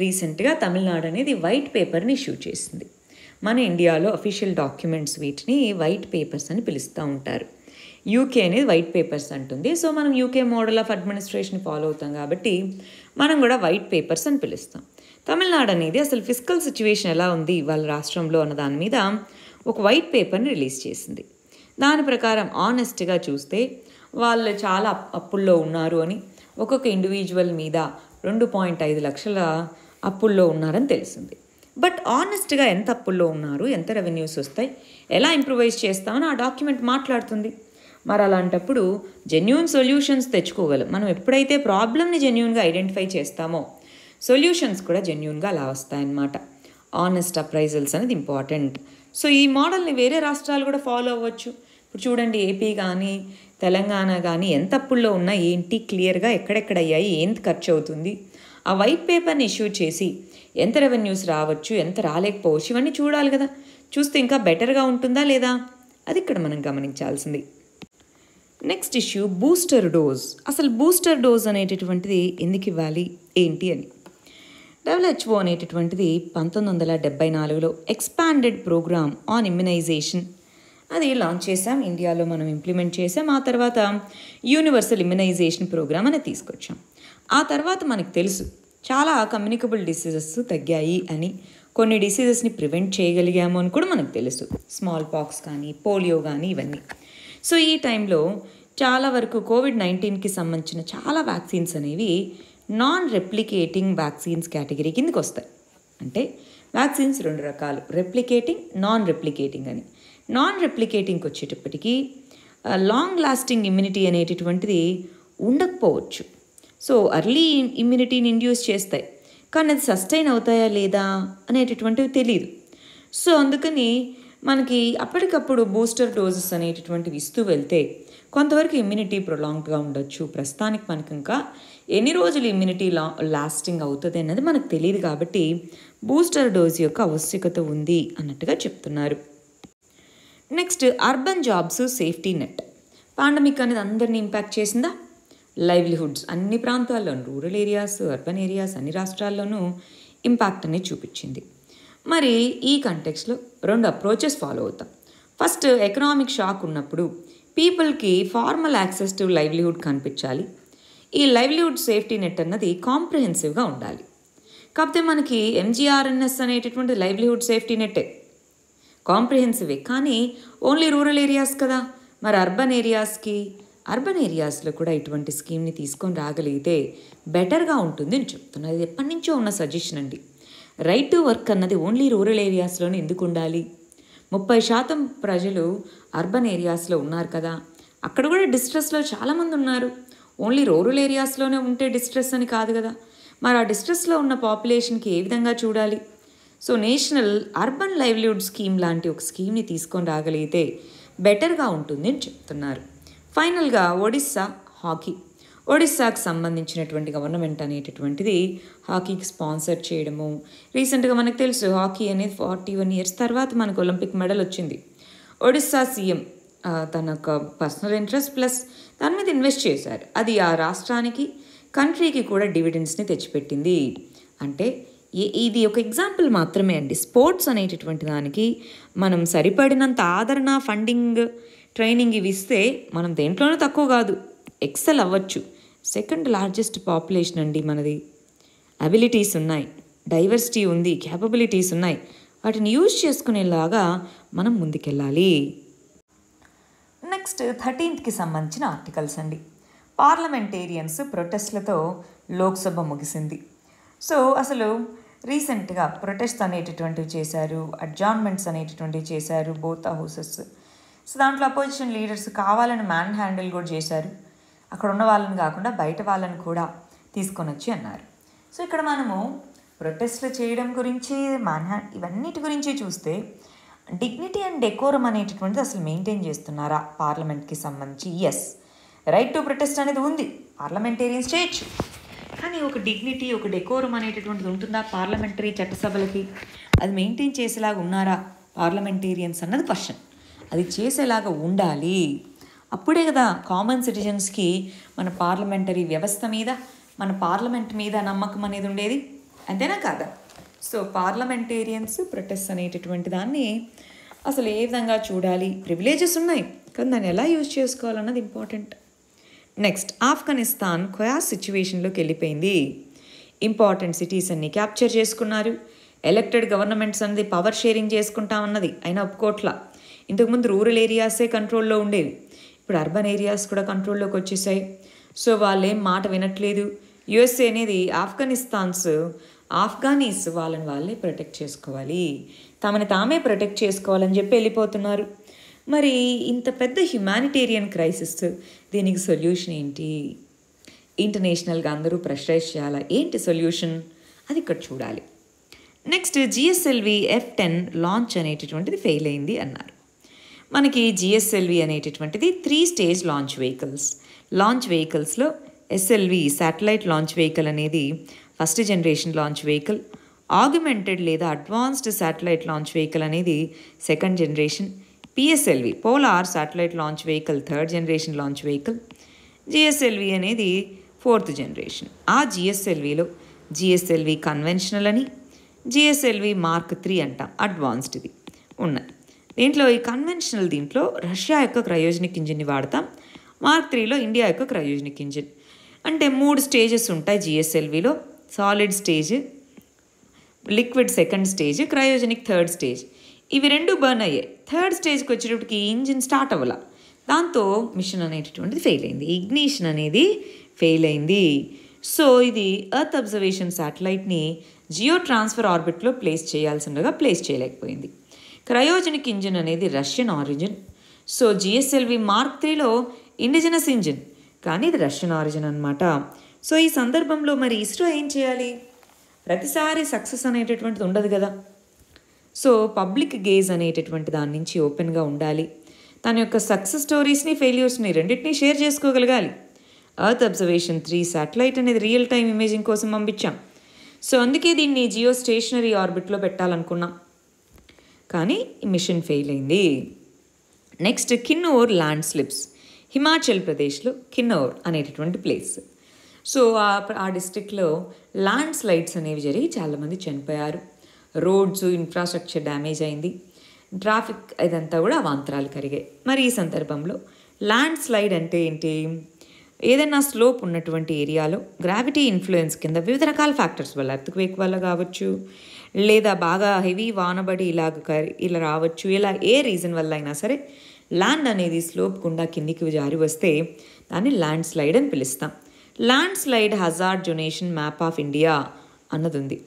రీసెంట్గా తమిళనాడు అనేది వైట్ పేపర్ని ఇష్యూ చేసింది. మన ఇండియాలో అఫీషియల్ డాక్యుమెంట్స్ వీటిని వైట్ పేపర్స్ అని పిలుస్తూ ఉంటారు. యూకే అనేది వైట్ పేపర్స్ అంటుంది. సో మనం UK model of administration follow అవుతాం కాబట్టి మనం కూడా వైట్ పేపర్స్ అని పిలుస్తాం. తమిళనాడు అనేది అసలు ఫిస్కల్ సిచ్యువేషన్ ఎలా ఉంది వాళ్ళ రాష్ట్రంలో అన్న దాని మీద ఒక వైట్ పేపర్ని రిలీజ్ చేసింది. దాని ప్రకారం ఆనెస్ట్గా చూస్తే వాళ్ళు చాలా అప్పుల్లో ఉన్నారు అని, ఒక్కొక్క ఇండివిజువల్ మీద 2.5 లక్షల అప్పుల్లో ఉన్నారని తెలిసింది. బట్ ఆనెస్ట్గా ఎంత అప్పుల్లో ఉన్నారు, ఎంత రెవెన్యూస్ వస్తాయి, ఎలా ఇంప్రూవైజ్ చేస్తామని ఆ డాక్యుమెంట్ మాట్లాడుతుంది. మరి అలాంటప్పుడు జెన్యూన్ సొల్యూషన్స్ తెచ్చుకోగలం. మనం ఎప్పుడైతే ప్రాబ్లమ్ని జెన్యూన్గా ఐడెంటిఫై చేస్తామో సొల్యూషన్స్ కూడా జెన్యూన్గా అలా వస్తాయన్నమాట. ఆనెస్ట్ అప్రైజల్స్ అనేది ఇంపార్టెంట్. సో ఈ మోడల్ని వేరే రాష్ట్రాలు కూడా ఫాలో అవ్వచ్చు. ఇప్పుడు చూడండి, ఏపీ కానీ తెలంగాణ కానీ ఎంత అప్పుల్లో ఉన్నా ఏంటి, క్లియర్గా ఎక్కడెక్కడ అయ్యాయి, ఎంత ఖర్చు అవుతుంది, ఆ వైట్ పేపర్ని ఇష్యూ చేసి ఎంత రెవెన్యూస్ రావచ్చు, ఎంత రాలేకపోవచ్చు, ఇవన్నీ చూడాలి కదా. చూస్తే ఇంకా బెటర్గా ఉంటుందా లేదా, అది ఇక్కడ మనం గమనించాల్సింది. Next issue booster dose. అసలు బూస్టర్ డోస్ అనేటటువంటిది ఎందుకు ఇవ్వాలి ఏంటి అని. WHO అనేటటువంటిది 1974లో ఎక్స్పాండెడ్ ప్రోగ్రామ్ ఆన్ ఇమ్యునైజేషన్ అది లాంచ్ చేసాం, ఇండియాలో మనం ఇంప్లిమెంట్ చేసాం. ఆ తర్వాత యూనివర్సల్ ఇమ్యునైజేషన్ ప్రోగ్రామ్ అనేది తీసుకొచ్చాం. ఆ తర్వాత మనకు తెలుసు చాలా కమ్యూనికబుల్ డిసీజెస్ తగ్గాయి అని, కొన్ని డిసీజెస్ని ప్రివెంట్ చేయగలిగాము అని కూడా మనకు తెలుసు. స్మాల్ పాక్స్ కానీ, పోలియో కానీ, ఇవన్నీ. సో ఈ టైంలో చాలా వరకు COVID-19కి సంబంధించిన చాలా వ్యాక్సిన్స్ అనేవి నాన్ రెప్లికేటింగ్ వ్యాక్సిన్స్ కేటగిరీ కిందకి వస్తాయి. అంటే వ్యాక్సిన్స్ 2 రకాలు, రెప్లికేటింగ్, నాన్ రెప్లికేటింగ్ అని. నాన్ రెప్లికేటింగ్కి వచ్చేటప్పటికి లాంగ్ లాస్టింగ్ ఇమ్యూనిటీ అనేటటువంటిది ఉండకపోవచ్చు. సో అర్లీ ఇమ్యూనిటీని ఇండ్యూస్ చేస్తాయి, కానీ అది సస్టైన్ అవుతాయా లేదా అనేటటువంటివి తెలియదు. సో అందుకని మనకి అప్పటికప్పుడు బూస్టర్ డోసెస్ అనేటటువంటివి ఇస్తూ వెళ్తే కొంతవరకు ఇమ్యూనిటీ ప్రొలాంగ్డ్గా ఉండొచ్చు. ప్రస్తుతానికి మనకి ఇంకా ఎన్ని రోజులు ఇమ్యూనిటీ లాస్టింగ్ అవుతుంది అన్నది మనకు తెలియదు. కాబట్టి బూస్టర్ డోస్ యొక్క ఆవశ్యకత ఉంది అన్నట్టుగా చెప్తున్నారు. Next urban jobs safety net. Pandemic అనేది అందరినీ ఇంపాక్ట్ చేసిందా? లైవ్లీహుడ్స్ అన్ని ప్రాంతాల్లోనూ, రూరల్ ఏరియాస్, అర్బన్ ఏరియాస్ అన్ని రాష్ట్రాల్లోనూ ఇంపాక్ట్ అనేది చూపించింది. మరి ఈ కంటెక్స్లో 2 అప్రోచెస్ ఫాలో అవుతాం. ఫస్ట్, ఎకనామిక్ షాక్ ఉన్నప్పుడు పీపుల్కి ఫార్మల్ యాక్సెస్ టు లైవ్లీహుడ్ కనిపించాలి. ఈ లైవ్లీహుడ్ సేఫ్టీ నెట్ అన్నది కాంప్రహెన్సివ్గా ఉండాలి. కాకపోతే మనకి ఎంజీఆర్ఎన్ఎస్ అనేటటువంటి లైవ్లీహుడ్ సేఫ్టీ నెట్టే కాంప్రహెన్సివే, కానీ ఓన్లీ రూరల్ ఏరియాస్ కదా. మరి అర్బన్ ఏరియాస్లో కూడా ఇటువంటి స్కీమ్ని తీసుకొని రాగలిగితే బెటర్గా ఉంటుంది అని చెప్తున్నారు. ఇది ఎప్పటి నుంచో ఉన్న సజెషన్ అండి. రైట్ టు వర్క్ అన్నది ఓన్లీ రూరల్ ఏరియాస్లోనే ఎందుకు ఉండాలి? 30% ప్రజలు అర్బన్ ఏరియాస్లో ఉన్నారు కదా, అక్కడ కూడా డిస్ట్రెస్లో చాలామంది ఉన్నారు. ఓన్లీ రూరల్ ఏరియాస్లోనే ఉంటే డిస్ట్రెస్ అని కాదు కదా. మరి ఆ డిస్ట్రెస్లో ఉన్న పాపులేషన్కి ఏ విధంగా చూడాలి? So national urban livelihood scheme లాంటి ఒక స్కీమ్ని తీసుకొని రాగలిగితే బెటర్గా ఉంటుంది అని చెప్తున్నారు. ఫైనల్గా ఒడిస్సాకు సంబంధించినటువంటి గవర్నమెంట్ అనేటటువంటిది హాకీకి స్పాన్సర్ చేయడము. రీసెంట్గా మనకు తెలుసు హాకీ అనేది 41 years తర్వాత మనకు ఒలింపిక్ మెడల్ వచ్చింది. ఒడిస్సా సీఎం తన యొక్క పర్సనల్ ఇంట్రెస్ట్ ప్లస్ దాని మీద ఇన్వెస్ట్ చేశారు. అది ఆ రాష్ట్రానికి కంట్రీకి కూడా డివిడెండ్స్ని తెచ్చిపెట్టింది. అంటే ఇది ఒక ఎగ్జాంపుల్ మాత్రమే అండి. స్పోర్ట్స్ అనేటటువంటి దానికి మనం సరిపడినంత ఆదరణ, ఫండింగ్, ట్రైనింగ్ ఇవి ఇస్తే మనం దేంట్లోనూ తక్కువ కాదు, ఎక్సెల్ అవ్వచ్చు. సెకండ్ లార్జెస్ట్ పాపులేషన్ అండి మనది. అబిలిటీస్ ఉన్నాయి, డైవర్సిటీ ఉంది, క్యాపబిలిటీస్ ఉన్నాయి. వాటిని యూజ్ చేసుకునేలాగా మనం ముందుకెళ్ళాలి. నెక్స్ట్ 13th సంబంధించిన ఆర్టికల్స్ అండి. పార్లమెంటేరియన్స్ ప్రొటెస్ట్లతో లోక్సభ ముగిసింది. సో అసలు రీసెంట్గా ప్రొటెస్ట్ అనేటటువంటివి చేశారు, అడ్జార్న్మెంట్స్ అనేటటువంటివి చేశారు బోత్ హౌసెస్. సో దాంట్లో అపోజిషన్ లీడర్స్ కావాలని మ్యాన్ హ్యాండిల్ కూడా చేశారు. అక్కడ ఉన్న వాళ్ళని కాకుండా బయట వాళ్ళని కూడా తీసుకొని వచ్చి అన్నారు. సో ఇక్కడ మనము ప్రొటెస్ట్లు చేయడం గురించి, ఇవన్నిటి గురించి చూస్తే డిగ్నిటీ అండ్ డెకోరం అనేటటువంటిది అసలు మెయింటైన్ చేస్తున్నారా పార్లమెంట్కి సంబంధించి? ఎస్, రైట్ టు ప్రొటెస్ట్ అనేది ఉంది, పార్లమెంటేరియన్స్ చేయొచ్చు. కానీ ఒక డిగ్నిటీ, ఒక డెకోరం అనేటటువంటిది ఉంటుందా పార్లమెంటరీ చట్టసభలకి? అది మెయింటైన్ చేసేలాగా ఉన్నారా పార్లమెంటేరియన్స్ అన్నది క్వశ్చన్. అది చేసేలాగా ఉండాలి. అప్పుడే కదా కామన్ సిటిజన్స్కి మన పార్లమెంటరీ వ్యవస్థ మీద, మన పార్లమెంట్ మీద నమ్మకం అనేది ఉండేది, అంతేనా కాదా? సో పార్లమెంటేరియన్స్ ప్రొటెస్ట్ అనేటటువంటి దాన్ని అసలు ఏ విధంగా చూడాలి? ప్రివిలేజెస్ ఉన్నాయి, కానీ దాన్ని ఎలా యూజ్ చేసుకోవాలన్నది ఇంపార్టెంట్. నెక్స్ట్, ఆఫ్ఘనిస్తాన్ ఖయాస్ సిచ్యువేషన్లోకి వెళ్ళిపోయింది. ఇంపార్టెంట్ సిటీస్ అన్ని క్యాప్చర్ చేసుకున్నారు. ఎలక్టెడ్ గవర్నమెంట్స్ అనేది పవర్ షేరింగ్ చేసుకుంటామన్నది అయినా ఒప్పుకోట్లా. ఇంతకుముందు రూరల్ ఏరియాసే కంట్రోల్లో ఉండేవి, ఇప్పుడు అర్బన్ ఏరియాస్ కూడా కంట్రోల్లోకి వచ్చేసాయి. సో వాళ్ళేం మాట వినట్లేదు. యుఎస్ఏ అనేది ఆఫ్ఘనీస్ వాళ్ళని వాళ్ళే ప్రొటెక్ట్ చేసుకోవాలి, తమని తామే ప్రొటెక్ట్ చేసుకోవాలని చెప్పి వెళ్ళిపోతున్నారు. మరి ఇంత పెద్ద హ్యుమానిటేరియన్ క్రైసిస్, దీనికి సొల్యూషన్ ఏంటి? ఇంటర్నేషనల్గా అందరూ ప్రెషరైజ్ చేయాలా? ఏంటి సొల్యూషన్? అది ఇక్కడ చూడాలి. నెక్స్ట్, జిఎస్ఎల్వి F-10 లాంచ్ అనేటటువంటిది ఫెయిల్ అయింది అన్నారు. మనకి జిఎస్ఎల్వి అనేటటువంటిది 3 stage లాంచ్ వెహికల్స్లో ఎస్ఎల్వి శాటిలైట్ లాంచ్ వెహికల్ అనేది first generation launch vehicle, augmented లేదా అడ్వాన్స్డ్ శాటిలైట్ లాంచ్ వెహికల్ అనేది second generation, PSLV polar satellite launch vehicle third generation launch vehicle, GSLV అనేది 4th జనరేషన్. ఆ జిఎస్ఎల్విలో జిఎస్ఎల్వి కన్వెన్షనల్ అని, GSLV Mark 3 అంటాం అడ్వాన్స్డ్ది ఉన్నాయి. దీంట్లో ఈ కన్వెన్షనల్ దీంట్లో రష్యా యొక్క క్రయోజనిక్ ఇంజిన్ని వాడతాం. Mark 3లో ఇండియా యొక్క క్రయోజనిక్ ఇంజిన్. అంటే 3 stages ఉంటాయి జిఎస్ఎల్విలో. Solid stage, liquid second stage, cryogenic third stage. ఇవి 2 బర్న్ అయ్యాయి. థర్డ్ స్టేజ్కి వచ్చేటప్పటికి ఇంజిన్ స్టార్ట్ అవ్వాల. దాంతో మిషన్ అనేటటువంటిది ఫెయిల్ అయింది, ఇగ్నిషన్ అనేది ఫెయిల్ అయింది. సో ఇది ఎర్త్ అబ్జర్వేషన్ శాటిలైట్ని జియో ట్రాన్స్ఫర్ ఆర్బిట్లో ప్లేస్ చేయాల్సిండగా ప్లేస్ చేయలేకపోయింది. క్రయోజనిక్ ఇంజిన్ అనేది Russian origin. So GSLV Mark 3లో ఇండిజినస్ ఇంజిన్, కానీ ఇది రష్యన్ ఆరిజిన్ అనమాట. సో ఈ సందర్భంలో మరి ఇస్రో ఏం చేయాలి? ప్రతిసారి సక్సెస్ అనేటటువంటిది ఉండదు కదా. సో పబ్లిక్ గేజ్ అనేటటువంటి దాని నుంచి ఓపెన్గా ఉండాలి. తన యొక్క సక్సెస్ స్టోరీస్ని, ఫెయిల్యూర్స్ని రెండింటినీ షేర్ చేసుకోగలగాలి. ఎర్త్ అబ్జర్వేషన్ 3 శాటిలైట్ అనేది రియల్ టైమ్ ఇమేజింగ్ కోసం పంపించాం. సో అందుకే దీన్ని జియో స్టేషనరీ ఆర్బిట్లో పెట్టాలనుకున్నాం, కానీ ఈ మిషన్ ఫెయిల్ అయింది. Next, Kinnaur land slips. Himachal ప్రదేశ్లో కిన్నౌర్ అనేటటువంటి ప్లేస్. సో ఆ డిస్ట్రిక్ట్లో ల్యాండ్ స్లైడ్స్ అనేవి జరిగి చాలామంది చనిపోయారు. రోడ్స్, ఇన్ఫ్రాస్ట్రక్చర్ డ్యామేజ్ అయింది. ట్రాఫిక్ ఇదంతా కూడా అవాంతరాలు కలిగాయి. మరి ఈ సందర్భంలో ల్యాండ్ స్లైడ్ అంటే ఏంటి? ఏదైనా స్లోప్ ఉన్నటువంటి ఏరియాలో గ్రావిటీ ఇన్ఫ్లుయెన్స్ కింద వివిధ రకాల ఫ్యాక్టర్స్ వల్ల, ఎర్త్క్వేక్ వల్ల కావచ్చు, లేదా బాగా హెవీ వానబడి ఇలా రావచ్చు, ఇలా ఏ రీజన్ వల్ల అయినా సరే ల్యాండ్ అనేది స్లోప్ గుండా కిందికి జారి వస్తే దాన్ని ల్యాండ్ స్లైడ్ అని పిలుస్తాం. Landslide hazard zonation map of India అన్నది ఉంది.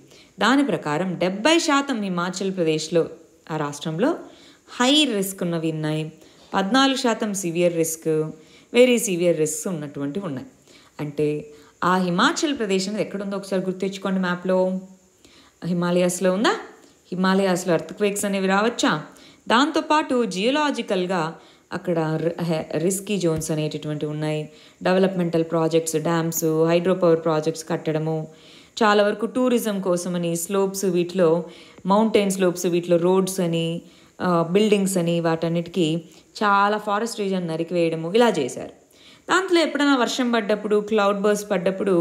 దాని ప్రకారం 70% హిమాచల్ ప్రదేశ్లో, ఆ రాష్ట్రంలో హై రిస్క్ ఉన్నవి ఉన్నాయి, 14% severe risk, very severe risk ఉన్నటువంటివి ఉన్నాయి. అంటే ఆ హిమాచల్ ప్రదేశ్ అనేది ఎక్కడుందో ఒకసారి గుర్తెచ్చుకోండి. మ్యాప్లో హిమాలయాస్లో ఉందా? హిమాలయాస్లో ఎర్త్క్వేక్స్ అనేవి రావచ్చా? దాంతోపాటు జియోలాజికల్గా అక్కడ రిస్కీ జోన్స్ అనేటటువంటివి ఉన్నాయి. Developmental projects, dams, hydro power projects కట్టడము, చాలా వరకు టూరిజం కోసమని స్లోప్స్, వీటిలో మౌంటైన్ స్లోప్స్, వీటిలో రోడ్స్ అని, బిల్డింగ్స్ అని, వాటన్నిటికీ చాలా ఫారెస్ట్ రీజన్ నరికివేయడము ఇలా చేశారు. దాంట్లో ఎప్పుడైనా వర్షం పడ్డప్పుడు, క్లౌడ్ బర్స్ట్ పడ్డప్పుడు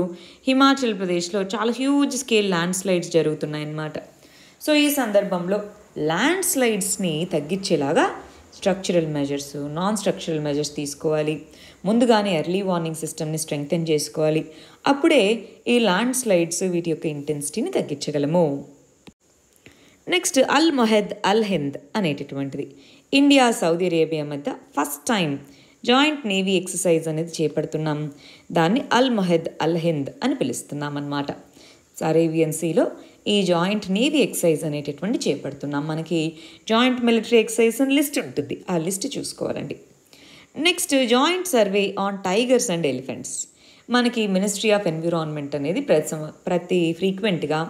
హిమాచల్ ప్రదేశ్లో చాలా హ్యూజ్ స్కేల్ ల్యాండ్ స్లైడ్స్ జరుగుతున్నాయి అన్నమాట. సో ఈ సందర్భంలో ల్యాండ్ స్లైడ్స్ని తగ్గించేలాగా structural measures, non structural measures తీసుకోవాలి. ముందుగానే ఎర్లీ వార్నింగ్ సిస్టమ్ని స్ట్రెంగ్తెన్ చేసుకోవాలి. అప్పుడే ఈ ల్యాండ్ స్లైడ్స్ వీటి యొక్క ఇంటెన్సిటీని తగ్గించగలము. నెక్స్ట్ అల్ మొహద్ అల్ హింద్ అనేటటువంటిది ఇండియా సౌదీ అరేబియా మధ్య first time joint navy exercise అనేది చేపడుతున్నాం. దాన్ని అల్ మొహద్ అల్ హింద్ అని పిలుస్తున్నాం అన్నమాట. అరేబియన్ సీలో ఈ జాయింట్ నేవీ ఎక్సర్సైజ్ అనేటటువంటి చేపడుతున్నాం. మనకి జాయింట్ మిలిటరీ ఎక్సర్సైజ్ అని లిస్ట్ ఉంటుంది, ఆ లిస్ట్ చూసుకోవాలండి. Next joint survey on tigers and elephants. మనకి మినిస్ట్రీ ఆఫ్ ఎన్విరాన్మెంట్ అనేది ప్రతి ఫ్రీక్వెంట్గా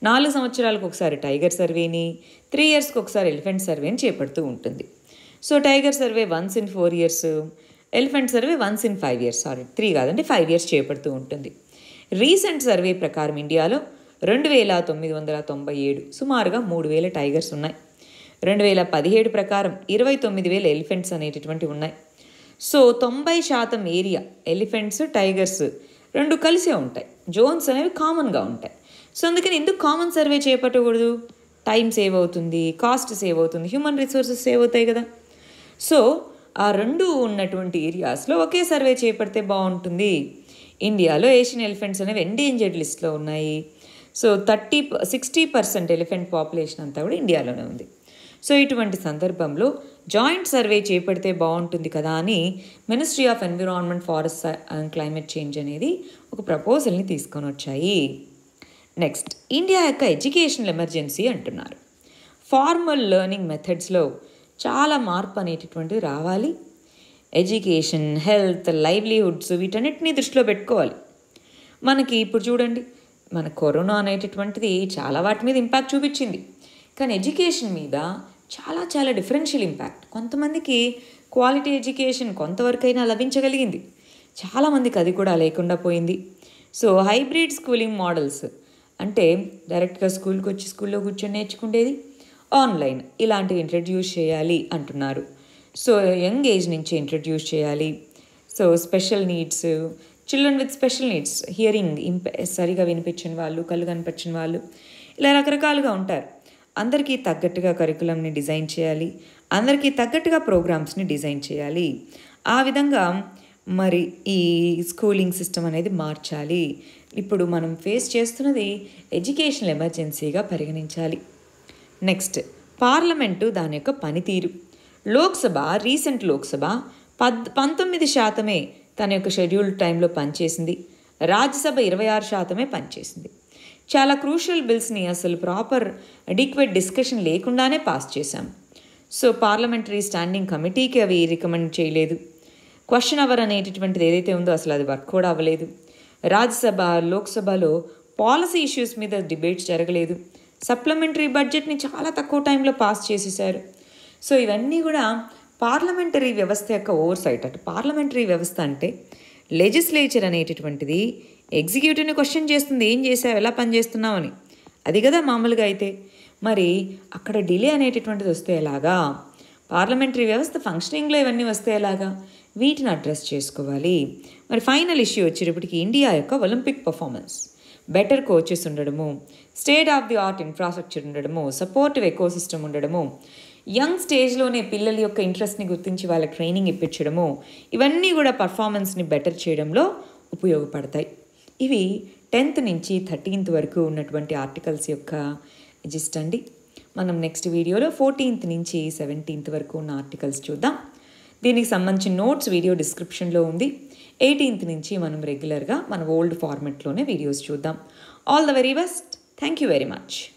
4 సంవత్సరాలకు ఒకసారి టైగర్ సర్వేని, 3 ఇయర్స్కి ఒకసారి ఎలిఫెంట్ సర్వేని చేపడుతూ ఉంటుంది. So tiger survey once in 4 years, elephant survey once in 5 years, 3 కాదండి 5 years చేపడుతూ ఉంటుంది. రీసెంట్ సర్వే ప్రకారం ఇండియాలో 2997, సుమారుగా 3000 టైగర్స్ ఉన్నాయి. 2017 ప్రకారం 29,000 ఎలిఫెంట్స్ అనేటటువంటి ఉన్నాయి. సో 90% ఏరియా ఎలిఫెంట్స్, టైగర్స్ రెండు కలిసే ఉంటాయి. జోన్స్ అనేవి కామన్గా ఉంటాయి. సో అందుకని ఎందుకు కామన్ సర్వే చేపట్టకూడదు? టైం సేవ్ అవుతుంది, కాస్ట్ సేవ్ అవుతుంది, హ్యూమన్ రిసోర్సెస్ సేవ్ అవుతాయి కదా. సో ఆ రెండు ఉన్నటువంటి ఏరియాస్లో ఒకే సర్వే చేపడితే బాగుంటుంది. ఇండియాలో ఏషియన్ ఎలిఫెంట్స్ అనేవి ఎండేంజర్డ్ లిస్ట్లో ఉన్నాయి. సో 60% ఎలిఫెంట్ పాపులేషన్ అంతా కూడా ఇండియాలోనే ఉంది. సో ఇటువంటి సందర్భంలో జాయింట్ సర్వే చేపడితే బాగుంటుంది కదా అని ministry of environment, forest and climate change అనేది ఒక ప్రపోజల్ని తీసుకొని వచ్చాయి. నెక్స్ట్ ఇండియా యొక్క ఎడ్యుకేషనల్ ఎమర్జెన్సీ అంటున్నారు. ఫార్మల్ లెర్నింగ్ మెథడ్స్లో చాలా మార్పు అనేటటువంటిది రావాలి. ఎడ్యుకేషన్, హెల్త్, లైవ్లీహుడ్స్ వీటన్నిటినీ దృష్టిలో పెట్టుకోవాలి. మనకి ఇప్పుడు చూడండి, మన కరోనా అనేటటువంటిది చాలా వాటి మీద ఇంపాక్ట్ చూపించింది. కానీ ఎడ్యుకేషన్ మీద చాలా డిఫరెన్షియల్ ఇంపాక్ట్. కొంతమందికి క్వాలిటీ ఎడ్యుకేషన్ కొంతవరకైనా లభించగలిగింది, చాలామందికి అది కూడా లేకుండా పోయింది. సో హైబ్రిడ్ స్కూలింగ్ మోడల్స్ అంటే డైరెక్ట్గా స్కూల్కి వచ్చి స్కూల్లో కూర్చొని నేర్చుకునేది, ఆన్లైన్ ఇలాంటివి ఇంట్రడ్యూస్ చేయాలి అంటున్నారు. సో యంగ్ ఏజ్ నుంచి ఇంట్రడ్యూస్ చేయాలి. So special needs, children with special needs, hearing సరిగా వినిపించని వాళ్ళు, కళ్ళు కనిపించని వాళ్ళు, ఇలా రకరకాలుగా ఉంటారు. అందరికీ తగ్గట్టుగా కరికులంని డిజైన్ చేయాలి, అందరికీ తగ్గట్టుగా ప్రోగ్రామ్స్ని డిజైన్ చేయాలి. ఆ విధంగా మరి ఈ స్కూలింగ్ సిస్టమ్ అనేది మార్చాలి. ఇప్పుడు మనం ఫేస్ చేస్తున్నది ఎడ్యుకేషనల్ ఎమర్జెన్సీగా పరిగణించాలి. నెక్స్ట్ పార్లమెంటు, దాని యొక్క పనితీరు. లోక్సభ, రీసెంట్ లోక్సభ 19% తన యొక్క షెడ్యూల్డ్ టైంలో పనిచేసింది. రాజ్యసభ 26% పనిచేసింది. చాలా క్రూషియల్ బిల్స్ని అసలు ప్రాపర్ అడిక్వేట్ డిస్కషన్ లేకుండానే పాస్ చేశాం. సో పార్లమెంటరీ స్టాండింగ్ కమిటీకి అవి రికమెండ్ చేయలేదు. క్వశ్చన్ అవర్ అనేటటువంటిది ఏదైతే ఉందో అసలు అది వర్క్ కూడా అవ్వలేదు. రాజ్యసభ, లోక్సభలో పాలసీ ఇష్యూస్ మీద డిబేట్స్ జరగలేదు. సప్లిమెంటరీ బడ్జెట్ని చాలా తక్కువ టైంలో పాస్ చేసేసారు. సో ఇవన్నీ కూడా పార్లమెంటరీ వ్యవస్థ యొక్క ఓవర్సైట్. అటు పార్లమెంటరీ వ్యవస్థ అంటే లెజిస్లేచర్ అనేటటువంటిది ఎగ్జిక్యూటివ్ని క్వశ్చన్ చేస్తుంది, ఏం చేసావు, ఎలా పనిచేస్తున్నావు అని. అది కదా మామూలుగా అయితే. మరి అక్కడ డిలే అనేటటువంటిది వస్తే ఎలాగా? పార్లమెంటరీ వ్యవస్థ ఫంక్షనింగ్లో ఇవన్నీ వస్తే ఎలాగా? వీటిని అడ్రస్ చేసుకోవాలి. మరి ఫైనల్ ఇష్యూ వచ్చేటప్పటికి ఇండియా యొక్క ఒలింపిక్ పర్ఫార్మెన్స్, బెటర్ కోచెస్ ఉండడము, state of the art infrastructure ఉండడము, సపోర్టివ్ ఎకోసిస్టమ్ ఉండడము, యంగ్ స్టేజ్లోనే పిల్లల యొక్క ఇంట్రెస్ట్ని గుర్తించి వాళ్ళకి ట్రైనింగ్ ఇప్పించడము, ఇవన్నీ కూడా పర్ఫార్మెన్స్ని బెటర్ చేయడంలో ఉపయోగపడతాయి. ఇవి 10th నుంచి 13th వరకు ఉన్నటువంటి ఆర్టికల్స్ యొక్క జిస్ట్ అండి. మనం నెక్స్ట్ వీడియోలో 14th నుంచి 17th వరకు ఉన్న ఆర్టికల్స్ చూద్దాం. దీనికి సంబంధించిన నోట్స్ వీడియో డిస్క్రిప్షన్లో ఉంది. 18th నుంచి మనం రెగ్యులర్గా మన ఓల్డ్ ఫార్మెట్లోనే వీడియోస్ చూద్దాం. All the very best. Thank you very much.